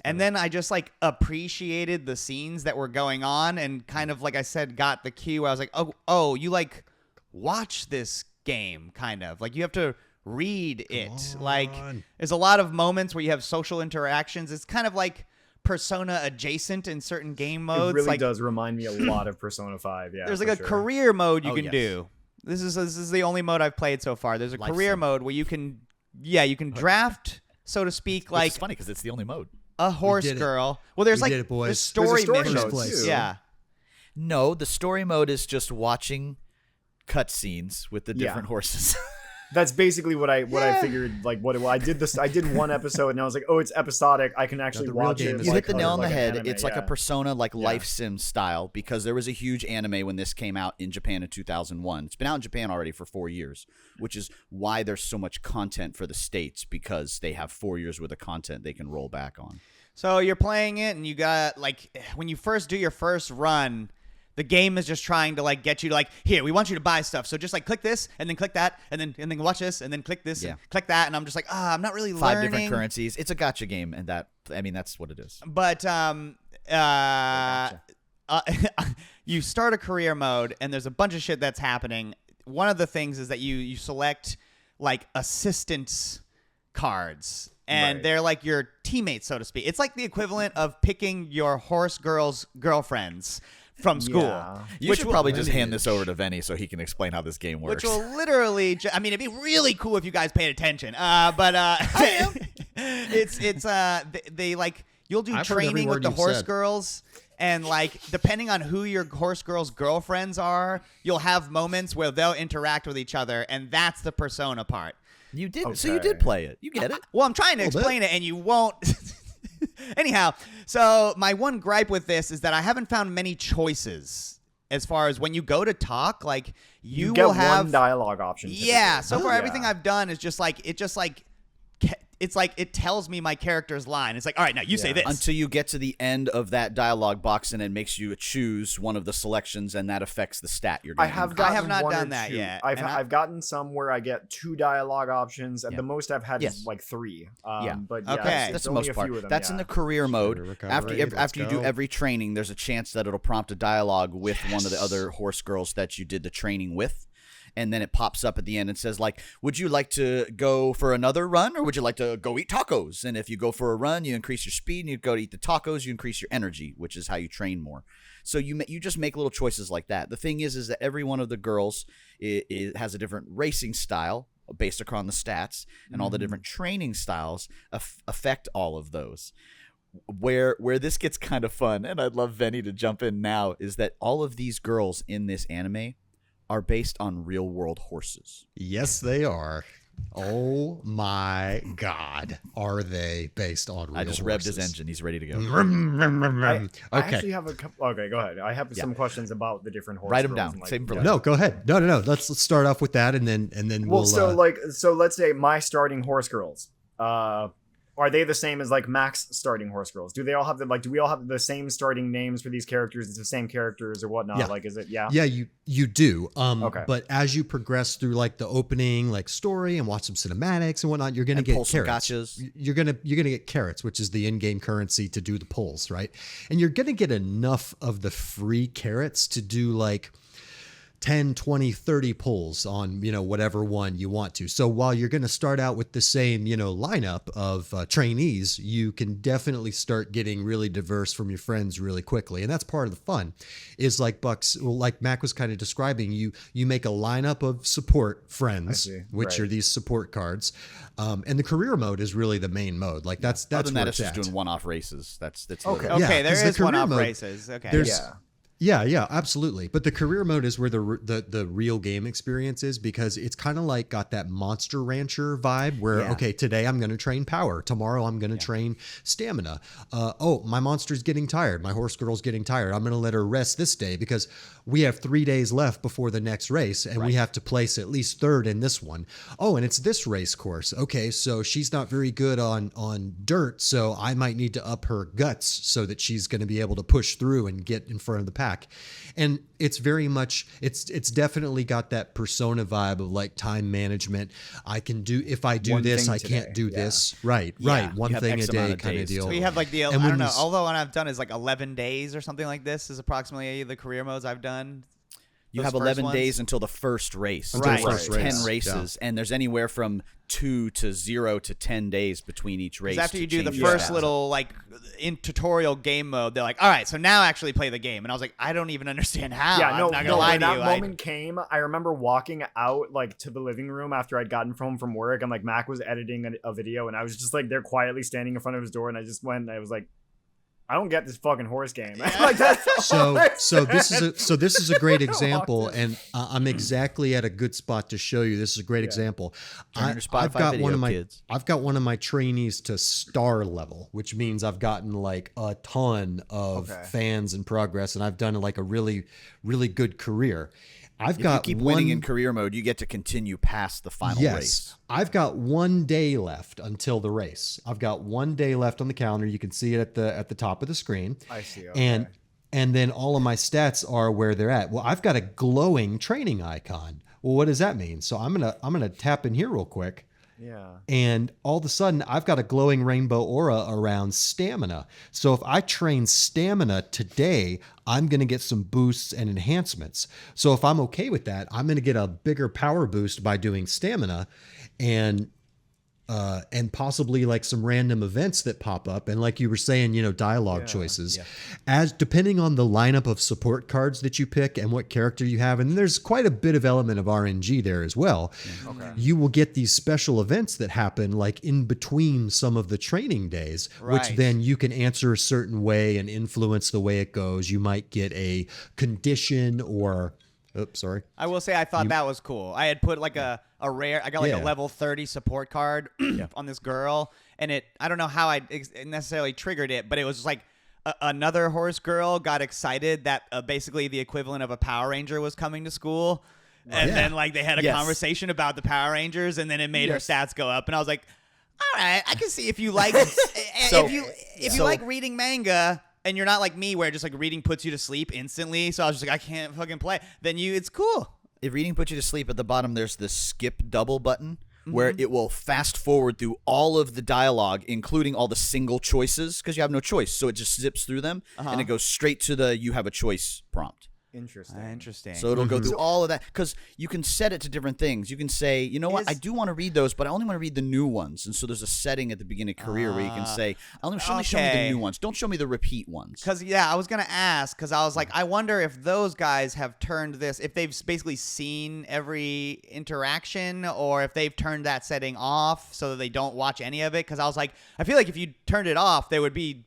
[SPEAKER 1] And then I just like appreciated the scenes that were going on, and kind of like I said, got the cue. I was like, oh, you like watch this game, kind of like you have to read it. Like there's a lot of moments where you have social interactions. It's kind of like Persona adjacent in certain game modes.
[SPEAKER 3] It really
[SPEAKER 1] like,
[SPEAKER 3] does remind me a lot of Persona 5. Yeah,
[SPEAKER 1] there's like a career mode you can
[SPEAKER 2] yes.
[SPEAKER 1] do. This is the only mode I've played so far. There's a career mode where you can draft, so to speak, like
[SPEAKER 2] it's funny because it's the only mode.
[SPEAKER 1] a horse girl. Well, there's
[SPEAKER 4] We
[SPEAKER 1] like
[SPEAKER 4] did it, boys.
[SPEAKER 1] the story
[SPEAKER 3] There's a story
[SPEAKER 1] missions.
[SPEAKER 3] mode, too.
[SPEAKER 1] Yeah.
[SPEAKER 2] No, the story mode is just watching cutscenes with the different horses.
[SPEAKER 3] That's basically what I figured. Like I did this. I did one episode and I was like, oh, it's episodic. I can actually
[SPEAKER 4] the real
[SPEAKER 3] watch
[SPEAKER 4] game
[SPEAKER 3] it.
[SPEAKER 4] is
[SPEAKER 2] You
[SPEAKER 3] like
[SPEAKER 2] hit the nail on the
[SPEAKER 3] an
[SPEAKER 2] head.
[SPEAKER 3] anime,
[SPEAKER 2] It's like a
[SPEAKER 3] yeah.
[SPEAKER 2] Persona, like life sim style, because there was a huge anime when this came out in Japan in 2001. It's been out in Japan already for 4 years, which is why there's so much content for the States, because they have 4 years worth of content they can roll back on.
[SPEAKER 1] So you're playing it, and you got like when you first do your first run, the game is just trying to like get you to like, here, we want you to buy stuff. So just like click this and then click that and then watch this and then click this and click that. And I'm just like, I'm not really
[SPEAKER 2] 5
[SPEAKER 1] learning.
[SPEAKER 2] different currencies. It's a gacha game, and that's what it is.
[SPEAKER 1] But you start a career mode, and there's a bunch of shit that's happening. One of the things is that you select like assistance cards, and they're like your teammates, so to speak. It's like the equivalent of picking your horse girl's girlfriends from school.
[SPEAKER 3] Yeah.
[SPEAKER 2] You should probably just hand this over to Venny so he can explain how this game works.
[SPEAKER 1] Which will literally, I mean, it'd be really cool if you guys paid attention. But they like, you'll do
[SPEAKER 4] I've heard every
[SPEAKER 1] training with
[SPEAKER 4] word
[SPEAKER 1] the
[SPEAKER 4] you've
[SPEAKER 1] horse
[SPEAKER 4] said.
[SPEAKER 1] girls. And like, depending on who your horse girls' girlfriends are, you'll have moments where they'll interact with each other. And that's the Persona part.
[SPEAKER 2] You did, so you did play it. You get it.
[SPEAKER 1] Well, I'm trying to explain it, and you won't. Anyhow, so my one gripe with this is that I haven't found many choices as far as when you go to talk. Like you
[SPEAKER 3] get
[SPEAKER 1] will have
[SPEAKER 3] one dialogue option.
[SPEAKER 1] Yeah. So
[SPEAKER 3] typically.
[SPEAKER 1] far, everything I've done is just like it's like it tells me my character's line. It's like, all right, now you say this.
[SPEAKER 2] Until you get to the end of that dialogue box, and it makes you choose one of the selections, and that affects the stat you're
[SPEAKER 3] I
[SPEAKER 2] getting.
[SPEAKER 3] have
[SPEAKER 1] not
[SPEAKER 3] one
[SPEAKER 1] done
[SPEAKER 3] or
[SPEAKER 1] that
[SPEAKER 3] two.
[SPEAKER 1] yet,
[SPEAKER 3] I've
[SPEAKER 1] and
[SPEAKER 3] I've gotten some where I get 2 dialogue options, and the most I've had is like 3. But yeah,
[SPEAKER 1] Okay.
[SPEAKER 3] it's
[SPEAKER 2] That's the
[SPEAKER 3] only
[SPEAKER 2] most
[SPEAKER 3] a
[SPEAKER 2] part.
[SPEAKER 3] Few of them,
[SPEAKER 2] That's in the career mode. After you do every training, there's a chance that it'll prompt a dialogue with one of the other horse girls that you did the training with. And then it pops up at the end and says, like, would you like to go for another run, or would you like to go eat tacos? And if you go for a run, you increase your speed, and you go to eat the tacos, you increase your energy, which is how you train more. So you just make little choices like that. The thing is that every one of the girls has a different racing style based upon the stats, and all the different training styles affect all of those. Where this gets kind of fun, and I'd love Venny to jump in now, is that all of these girls in this anime are based on real-world horses.
[SPEAKER 4] Yes, they are. Oh my God, are they based on real
[SPEAKER 2] I just revved his
[SPEAKER 4] horses?
[SPEAKER 2] engine. He's ready to go.
[SPEAKER 3] I
[SPEAKER 4] Okay.
[SPEAKER 3] actually have a couple. Okay, go ahead. I have some questions about the different horse.
[SPEAKER 2] Write 'em
[SPEAKER 3] girls
[SPEAKER 2] down.
[SPEAKER 3] and, like,
[SPEAKER 2] Save 'em for
[SPEAKER 4] No, go ahead. No. Let's start off with that, and then
[SPEAKER 3] Well,
[SPEAKER 4] we'll.
[SPEAKER 3] so let's say my starting horse girls. Are they the same as like Mac's starting horse girls? Do they all have do we all have the same starting names for these characters? It's the same characters or whatnot?
[SPEAKER 4] Yeah.
[SPEAKER 3] Like, is it? Yeah.
[SPEAKER 4] Yeah, you do.
[SPEAKER 3] Okay.
[SPEAKER 4] But as you progress through like the opening like story and watch some cinematics and whatnot, you're gonna get
[SPEAKER 2] pull some
[SPEAKER 4] carrots.
[SPEAKER 2] gotchas.
[SPEAKER 4] You're gonna get carrots, which is the in-game currency to do the pulls, right? And you're gonna get enough of the free carrots to do like 10, 20, 30 pulls on, whatever one you want to. So while you're going to start out with the same, lineup of trainees, you can definitely start getting really diverse from your friends really quickly. And that's part of the fun is like like Mac was kind of describing, you make a lineup of support friends, which
[SPEAKER 3] Right.
[SPEAKER 4] are these support cards. And the career mode is really the main mode. Like that's
[SPEAKER 2] Other than
[SPEAKER 4] where
[SPEAKER 2] that, it's just
[SPEAKER 4] at.
[SPEAKER 2] doing one-off races. That's
[SPEAKER 3] Okay.
[SPEAKER 2] literally-
[SPEAKER 1] Okay,
[SPEAKER 4] Yeah,
[SPEAKER 1] there
[SPEAKER 4] 'cause the
[SPEAKER 1] is one
[SPEAKER 4] career
[SPEAKER 1] off
[SPEAKER 4] mode,
[SPEAKER 1] races. Okay.
[SPEAKER 4] there's-
[SPEAKER 3] Yeah.
[SPEAKER 4] Yeah, absolutely. But the career mode is where the real game experience is, because it's kind of like got that Monster Rancher vibe where, okay, today I'm going to train power. Tomorrow I'm going to train stamina. My monster's getting tired. My horse girl's getting tired. I'm going to let her rest this day because we have 3 days left before the next race and we have to place at least third in this one. Oh, and it's this race course. Okay, so she's not very good on dirt, so I might need to up her guts so that she's going to be able to push through and get in front of the pack. pack. And it's very much, it's definitely got that persona vibe of like time management. I can do, if I do
[SPEAKER 3] One
[SPEAKER 4] this,
[SPEAKER 3] thing
[SPEAKER 4] I
[SPEAKER 3] today.
[SPEAKER 4] can't do
[SPEAKER 3] Yeah.
[SPEAKER 4] this. Right.
[SPEAKER 2] Yeah.
[SPEAKER 4] One
[SPEAKER 2] You have
[SPEAKER 4] thing a
[SPEAKER 2] X amount
[SPEAKER 4] day
[SPEAKER 2] of
[SPEAKER 4] kind of
[SPEAKER 2] days
[SPEAKER 4] deal.
[SPEAKER 2] to-
[SPEAKER 1] We have like the,
[SPEAKER 4] And
[SPEAKER 1] I
[SPEAKER 4] when
[SPEAKER 1] don't know,
[SPEAKER 4] you s-
[SPEAKER 1] although what I've done is like 11 days or something like this is approximately the career modes I've done.
[SPEAKER 2] You
[SPEAKER 1] Those
[SPEAKER 2] have 11
[SPEAKER 1] first
[SPEAKER 2] days
[SPEAKER 1] ones.
[SPEAKER 2] until the first race.
[SPEAKER 1] Until the
[SPEAKER 2] There's
[SPEAKER 1] first
[SPEAKER 2] 10
[SPEAKER 4] race.
[SPEAKER 2] races, and there's anywhere from 2 to 0 to 10 days between each race.
[SPEAKER 1] Because after
[SPEAKER 2] to
[SPEAKER 1] you do the
[SPEAKER 2] change your
[SPEAKER 1] first
[SPEAKER 2] stats.
[SPEAKER 1] little like in tutorial game mode, they're like, all right, so now actually play the game. And I was like, I don't even understand how.
[SPEAKER 3] Yeah, no,
[SPEAKER 1] I'm not gonna
[SPEAKER 3] no.
[SPEAKER 1] lie
[SPEAKER 3] When
[SPEAKER 1] to
[SPEAKER 3] that
[SPEAKER 1] you.
[SPEAKER 3] moment came, I remember walking out like to the living room after I'd gotten home from work, and like Mac was editing a video, and I was just like there quietly standing in front of his door, and I just went, and I was like, I don't get this fucking horse game. Like that's all I
[SPEAKER 4] This
[SPEAKER 3] said.
[SPEAKER 4] is a great
[SPEAKER 3] I walked
[SPEAKER 4] example,
[SPEAKER 3] in.
[SPEAKER 4] and I'm exactly at a good spot to show you. This is a great example.
[SPEAKER 2] Turn your Spotify
[SPEAKER 4] I've got
[SPEAKER 2] video,
[SPEAKER 4] one of my
[SPEAKER 2] kids.
[SPEAKER 4] I've got one of my trainees to star level, which means I've gotten like a ton of
[SPEAKER 3] Okay.
[SPEAKER 4] fans and progress, and I've done like a really good career. I've
[SPEAKER 2] If
[SPEAKER 4] got
[SPEAKER 2] you keep
[SPEAKER 4] one,
[SPEAKER 2] winning in career mode, you get to continue past the final race.
[SPEAKER 4] I've got 1 day left until the race. I've got 1 day left on the calendar. You can see it at the top of the screen.
[SPEAKER 3] I see. Okay.
[SPEAKER 4] And then all of my stats are where they're at. Well, I've got a glowing training icon. Well, what does that mean? So I'm gonna tap in here real quick.
[SPEAKER 3] Yeah.
[SPEAKER 4] And all of a sudden, I've got a glowing rainbow aura around stamina. So if I train stamina today, I'm going to get some boosts and enhancements. So if I'm okay with that, I'm going to get a bigger power boost by doing stamina, and possibly like some random events that pop up. And like you were saying, dialogue choices, as depending on the lineup of support cards that you pick and what character you have. And there's quite a bit of element of RNG there as well.
[SPEAKER 3] Okay.
[SPEAKER 4] You will get these special events that happen like in between some of the training days,
[SPEAKER 1] Right.
[SPEAKER 4] which then you can answer a certain way and influence the way it goes. You might get a condition or, oops, sorry.
[SPEAKER 1] I will say I thought that was cool. I had put like a rare, I got like a
[SPEAKER 4] Yeah.
[SPEAKER 1] level 30 support card on this girl, and I don't know how I necessarily triggered it, but it was just like another horse girl got excited that basically the equivalent of a Power Ranger was coming to school. And
[SPEAKER 4] Yeah.
[SPEAKER 1] then like they had a
[SPEAKER 2] Yes.
[SPEAKER 1] conversation about the Power Rangers, and then it made
[SPEAKER 2] Yes.
[SPEAKER 1] her stats go up, and I was like, all right, I can see if you like
[SPEAKER 2] So-
[SPEAKER 1] if you like reading manga and you're not like me where just like reading puts you to sleep instantly, so I was just like, I can't fucking play, then it's cool.
[SPEAKER 2] If reading puts you to sleep, at the bottom there's the skip double button where it will fast forward through all of the dialogue, including all the single choices, because you have no choice. So it just zips through them, and it goes straight to the you have a choice prompt.
[SPEAKER 3] Interesting.
[SPEAKER 1] Interesting.
[SPEAKER 2] So it'll go through all of that, because you can set it to different things. You can say, you know what, I
[SPEAKER 1] Is-
[SPEAKER 2] do want to read those, but I only want to read the new ones. And so there's a setting at the beginning of career where you can say, only show me the
[SPEAKER 1] okay.
[SPEAKER 2] new ones. Don't show me the repeat ones.
[SPEAKER 1] Because, I was going to ask, because I was like, I wonder if those guys have turned this, if they've basically seen every interaction, or if they've turned that setting off so that they don't watch any of it. Because I was like, I feel like if you turned it off, there would be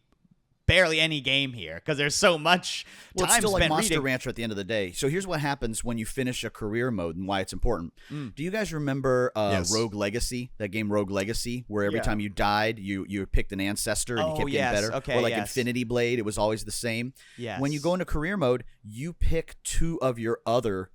[SPEAKER 1] barely any game here, because there's so much
[SPEAKER 2] Well, it's
[SPEAKER 1] time
[SPEAKER 2] still like
[SPEAKER 1] spent
[SPEAKER 2] Monster
[SPEAKER 1] reading.
[SPEAKER 2] Rancher at the end of the day. So here's what happens when you finish a career mode and why it's important. Do you guys remember
[SPEAKER 4] Yes.
[SPEAKER 2] Rogue Legacy, that game Rogue Legacy, where every
[SPEAKER 3] Yeah.
[SPEAKER 2] time you died, you picked an ancestor and you
[SPEAKER 1] Oh,
[SPEAKER 2] kept
[SPEAKER 1] yes.
[SPEAKER 2] getting better?
[SPEAKER 1] Okay,
[SPEAKER 2] or like
[SPEAKER 1] yes.
[SPEAKER 2] Infinity Blade, it was always the same.
[SPEAKER 1] Yes.
[SPEAKER 2] When you go into career mode, you pick 2 of your other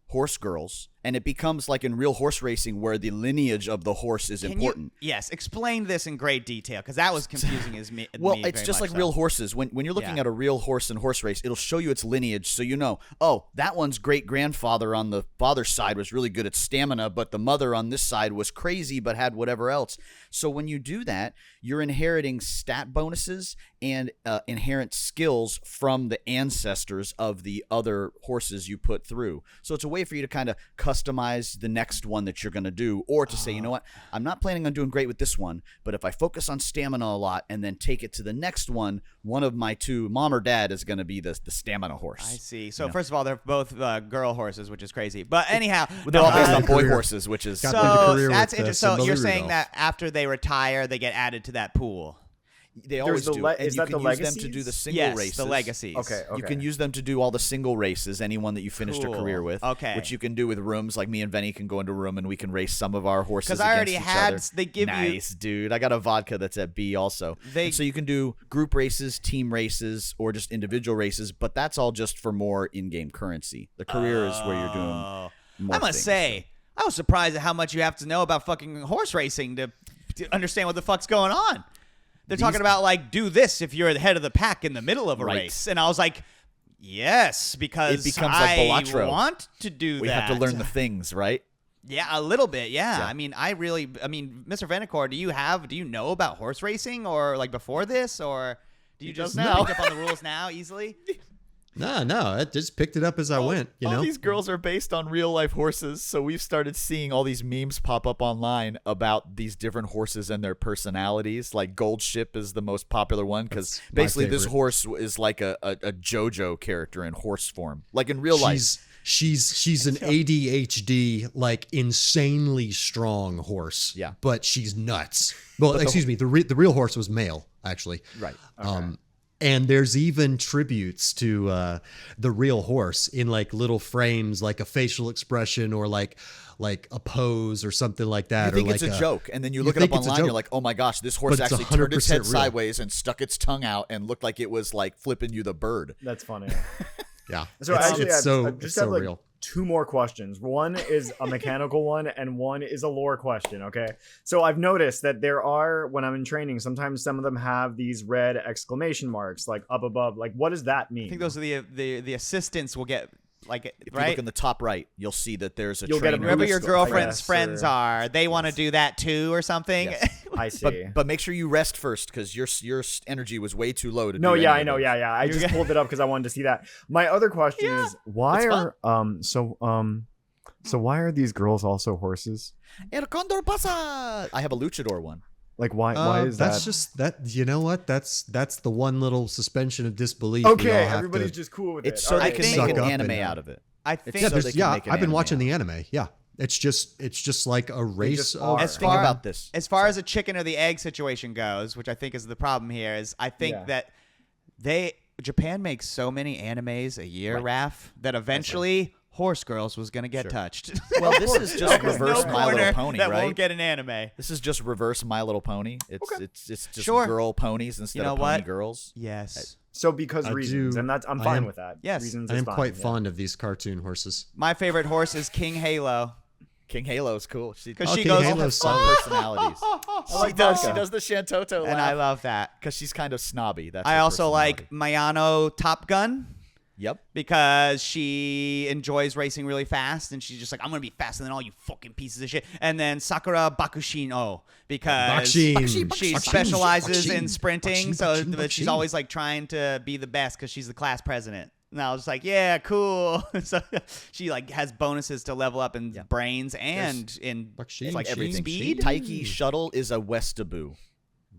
[SPEAKER 2] horse girls, and it becomes like in real horse racing where the lineage of the horse is important.
[SPEAKER 1] Yes, explain this in great detail, because that was confusing as me.
[SPEAKER 2] Well,
[SPEAKER 1] me
[SPEAKER 2] it's
[SPEAKER 1] very
[SPEAKER 2] just
[SPEAKER 1] much
[SPEAKER 2] like
[SPEAKER 1] so.
[SPEAKER 2] real horses. When you're looking
[SPEAKER 1] Yeah.
[SPEAKER 2] at a real horse in horse race, it'll show you its lineage, so you know, oh, that one's great-grandfather on the father's side was really good at stamina, but the mother on this side was crazy but had whatever else. So when you do that, you're inheriting stat bonuses and inherent skills from the ancestors of the other horses you put through. So it's a way for you to kind of customize the next one that you're going to do, or to say, you know what, I'm not planning on doing great with this one, but if I focus on stamina a lot and then take it to the next one of my 2, mom or dad, is going to be the stamina horse.
[SPEAKER 1] I see. So first of all, they're both girl horses, which is crazy. But anyhow,
[SPEAKER 2] They're all based
[SPEAKER 4] Uh,
[SPEAKER 2] on boy
[SPEAKER 4] career.
[SPEAKER 2] horses, which is
[SPEAKER 4] Got one to
[SPEAKER 1] so
[SPEAKER 4] career
[SPEAKER 1] that's
[SPEAKER 4] with,
[SPEAKER 1] interesting. So
[SPEAKER 4] Simba
[SPEAKER 1] you're
[SPEAKER 4] Lee
[SPEAKER 1] saying
[SPEAKER 4] Rudolph.
[SPEAKER 1] that after they retire, they get added to that pool.
[SPEAKER 2] they always
[SPEAKER 3] the
[SPEAKER 2] do.
[SPEAKER 3] le-
[SPEAKER 2] And
[SPEAKER 3] is
[SPEAKER 2] you
[SPEAKER 3] that
[SPEAKER 2] can
[SPEAKER 3] the
[SPEAKER 2] use them to do
[SPEAKER 3] legacies?
[SPEAKER 2] the single
[SPEAKER 1] Yes,
[SPEAKER 2] races.
[SPEAKER 1] the legacies.
[SPEAKER 3] Okay.
[SPEAKER 2] You can use them to do all the single races, anyone that you finished
[SPEAKER 1] Cool.
[SPEAKER 2] a career with.
[SPEAKER 1] Okay.
[SPEAKER 2] Which you can do with rooms. Like me and Venny can go into a room and we can race some of our horses
[SPEAKER 1] 'Cause I already
[SPEAKER 2] against each
[SPEAKER 1] had-
[SPEAKER 2] other.
[SPEAKER 1] they give you-
[SPEAKER 2] nice, dude. I got a vodka that's at B also.
[SPEAKER 1] They-
[SPEAKER 2] So you can do group races, team races, or just individual races, but that's all just for more in-game currency. The career is where you're doing more
[SPEAKER 1] I must
[SPEAKER 2] things.
[SPEAKER 1] say, I was surprised at how much you have to know about fucking horse racing to understand what the fuck's going on. They're talking about like, do this if you're the head of the pack in the middle of a
[SPEAKER 2] Right.
[SPEAKER 1] race, and I was like, Yes, because
[SPEAKER 2] It becomes like
[SPEAKER 1] I
[SPEAKER 2] Balatro.
[SPEAKER 1] want to do
[SPEAKER 2] We
[SPEAKER 1] that.
[SPEAKER 2] have to learn the things, right?
[SPEAKER 1] Yeah, a little bit. Yeah.
[SPEAKER 2] Yeah.
[SPEAKER 1] I mean, Mr. Venicor, do you know about horse racing or like before this, or do you just
[SPEAKER 2] does now.
[SPEAKER 1] pick up on the rules now easily?
[SPEAKER 4] No, I just picked it up as I went. You
[SPEAKER 2] all
[SPEAKER 4] know,
[SPEAKER 2] these girls are based on real life horses, so we've started seeing all these memes pop up online about these different horses and their personalities. Like Gold Ship is the most popular one because
[SPEAKER 4] That's my
[SPEAKER 2] basically this
[SPEAKER 4] favorite.
[SPEAKER 2] horse is like a JoJo character in horse form, like in real life.
[SPEAKER 4] She's an ADHD, like insanely strong horse.
[SPEAKER 2] Yeah.
[SPEAKER 4] but she's nuts. Well, excuse me, the real horse was male, actually.
[SPEAKER 2] Right.
[SPEAKER 4] And there's even tributes to the real horse in like little frames, like a facial expression or like a pose or something like that.
[SPEAKER 2] You think
[SPEAKER 4] or
[SPEAKER 2] it's
[SPEAKER 4] like
[SPEAKER 2] a joke, and then you look it
[SPEAKER 4] think
[SPEAKER 2] up
[SPEAKER 4] it's a
[SPEAKER 2] online. You're
[SPEAKER 4] joke.
[SPEAKER 2] like, "Oh my gosh, this horse
[SPEAKER 4] But it's
[SPEAKER 2] actually turned its
[SPEAKER 4] 100%
[SPEAKER 2] head
[SPEAKER 4] real.
[SPEAKER 2] sideways and stuck its tongue out and looked like it was like flipping you the bird."
[SPEAKER 3] That's funny.
[SPEAKER 4] Yeah.
[SPEAKER 3] So
[SPEAKER 4] it's,
[SPEAKER 3] actually,
[SPEAKER 4] it's
[SPEAKER 3] I
[SPEAKER 4] so
[SPEAKER 3] just
[SPEAKER 4] it's
[SPEAKER 3] have
[SPEAKER 4] so
[SPEAKER 3] like
[SPEAKER 4] real.
[SPEAKER 3] 2 more questions. One is a mechanical one, and one is a lore question. Okay. So I've noticed that there are, when I'm in training, sometimes some of them have these red exclamation marks, like up above. Like, what does that mean?
[SPEAKER 1] I think those are the assistants will get like
[SPEAKER 2] If you
[SPEAKER 1] right.
[SPEAKER 2] look in the top right, you'll see that there's a
[SPEAKER 3] You'll get a
[SPEAKER 2] trainer.
[SPEAKER 1] Whoever your
[SPEAKER 3] I
[SPEAKER 1] girlfriend's
[SPEAKER 3] guess,
[SPEAKER 1] friends
[SPEAKER 3] or-
[SPEAKER 1] are, they want to do that too or something.
[SPEAKER 2] Yes.
[SPEAKER 3] I see.
[SPEAKER 2] But make sure you rest first because your energy was way too low to
[SPEAKER 3] No,
[SPEAKER 2] do
[SPEAKER 3] yeah,
[SPEAKER 2] any
[SPEAKER 3] I
[SPEAKER 2] of
[SPEAKER 3] know,
[SPEAKER 2] those.
[SPEAKER 3] yeah. I just pulled it up because I wanted to see that. My other question is, why
[SPEAKER 2] it's
[SPEAKER 3] are so why are these girls also horses?
[SPEAKER 2] El Condor pasa. I have a luchador one.
[SPEAKER 3] Like, why is
[SPEAKER 4] that's
[SPEAKER 3] that?
[SPEAKER 4] just that. You know what? That's the one little suspension of disbelief. we all
[SPEAKER 3] Okay,
[SPEAKER 4] have
[SPEAKER 3] everybody's
[SPEAKER 4] to-
[SPEAKER 3] just cool with
[SPEAKER 2] It's
[SPEAKER 3] it.
[SPEAKER 2] so
[SPEAKER 3] All
[SPEAKER 2] they
[SPEAKER 3] right.
[SPEAKER 2] can
[SPEAKER 1] think-
[SPEAKER 2] make
[SPEAKER 4] Suck
[SPEAKER 2] an
[SPEAKER 4] up
[SPEAKER 2] anime
[SPEAKER 4] and-
[SPEAKER 2] out of it.
[SPEAKER 1] I think
[SPEAKER 4] Yeah,
[SPEAKER 2] so they
[SPEAKER 4] there's,
[SPEAKER 2] can
[SPEAKER 4] yeah.
[SPEAKER 2] make an
[SPEAKER 4] I've been
[SPEAKER 2] anime
[SPEAKER 4] watching
[SPEAKER 2] out
[SPEAKER 4] the anime. Yeah, it's just like a race
[SPEAKER 3] just
[SPEAKER 4] of.
[SPEAKER 3] are.
[SPEAKER 1] As
[SPEAKER 2] Think
[SPEAKER 1] far-
[SPEAKER 2] about this.
[SPEAKER 1] as far as a chicken or the egg situation goes, which I think is the problem here, is I think
[SPEAKER 3] Yeah.
[SPEAKER 1] that Japan makes so many animes a year, Raph, that eventually Horse Girls was gonna get touched.
[SPEAKER 2] Well, this is just
[SPEAKER 1] There's
[SPEAKER 2] reverse
[SPEAKER 1] no
[SPEAKER 2] My
[SPEAKER 1] corner
[SPEAKER 2] Little Pony,
[SPEAKER 1] that
[SPEAKER 2] right?
[SPEAKER 1] won't get an anime.
[SPEAKER 2] This is just reverse My Little Pony. It's just
[SPEAKER 1] Sure.
[SPEAKER 2] girl ponies instead
[SPEAKER 1] You know
[SPEAKER 2] of pony
[SPEAKER 1] what?
[SPEAKER 2] girls.
[SPEAKER 1] Yes.
[SPEAKER 3] So because
[SPEAKER 4] I
[SPEAKER 3] reasons,
[SPEAKER 4] do-
[SPEAKER 3] and I'm
[SPEAKER 4] I
[SPEAKER 3] fine
[SPEAKER 4] am-
[SPEAKER 3] with that.
[SPEAKER 1] Yes.
[SPEAKER 3] Reasons
[SPEAKER 4] I
[SPEAKER 3] is
[SPEAKER 4] am
[SPEAKER 3] fine,
[SPEAKER 4] quite
[SPEAKER 3] yeah.
[SPEAKER 4] fond of these cartoon horses.
[SPEAKER 1] My favorite horse is King Halo.
[SPEAKER 2] King Halo's cool. She,
[SPEAKER 1] 'Cause
[SPEAKER 4] Oh,
[SPEAKER 1] she
[SPEAKER 4] King
[SPEAKER 1] goes-
[SPEAKER 4] Halo's
[SPEAKER 2] some
[SPEAKER 4] solid.
[SPEAKER 2] personalities.
[SPEAKER 3] like
[SPEAKER 2] She does.
[SPEAKER 3] Baka.
[SPEAKER 2] She does the Shantoto laugh.
[SPEAKER 1] And I love that.
[SPEAKER 2] because she's kind of snobby. That's
[SPEAKER 1] I
[SPEAKER 2] her
[SPEAKER 1] also like
[SPEAKER 2] personality.
[SPEAKER 1] Mayano Top Gun.
[SPEAKER 2] Yep.
[SPEAKER 1] Because she enjoys racing really fast, and she's just like, I'm gonna be faster than all you fucking pieces of shit. And then Sakura Bakushino, because
[SPEAKER 4] Bakshin.
[SPEAKER 1] she
[SPEAKER 4] Bakshin.
[SPEAKER 1] specializes in
[SPEAKER 4] Bakshin.
[SPEAKER 1] sprinting,
[SPEAKER 4] Bakshin,
[SPEAKER 1] so
[SPEAKER 4] Bakshin,
[SPEAKER 1] but she's
[SPEAKER 4] Bakshin.
[SPEAKER 1] always like trying to be the best because she's the class president. And I was just like, yeah, cool. So she like has bonuses to level up in brains and in
[SPEAKER 4] Bakshin,
[SPEAKER 2] It's like
[SPEAKER 4] Bakshin,
[SPEAKER 2] everything.
[SPEAKER 1] speed?
[SPEAKER 2] Taiki Shuttle is a Westaboo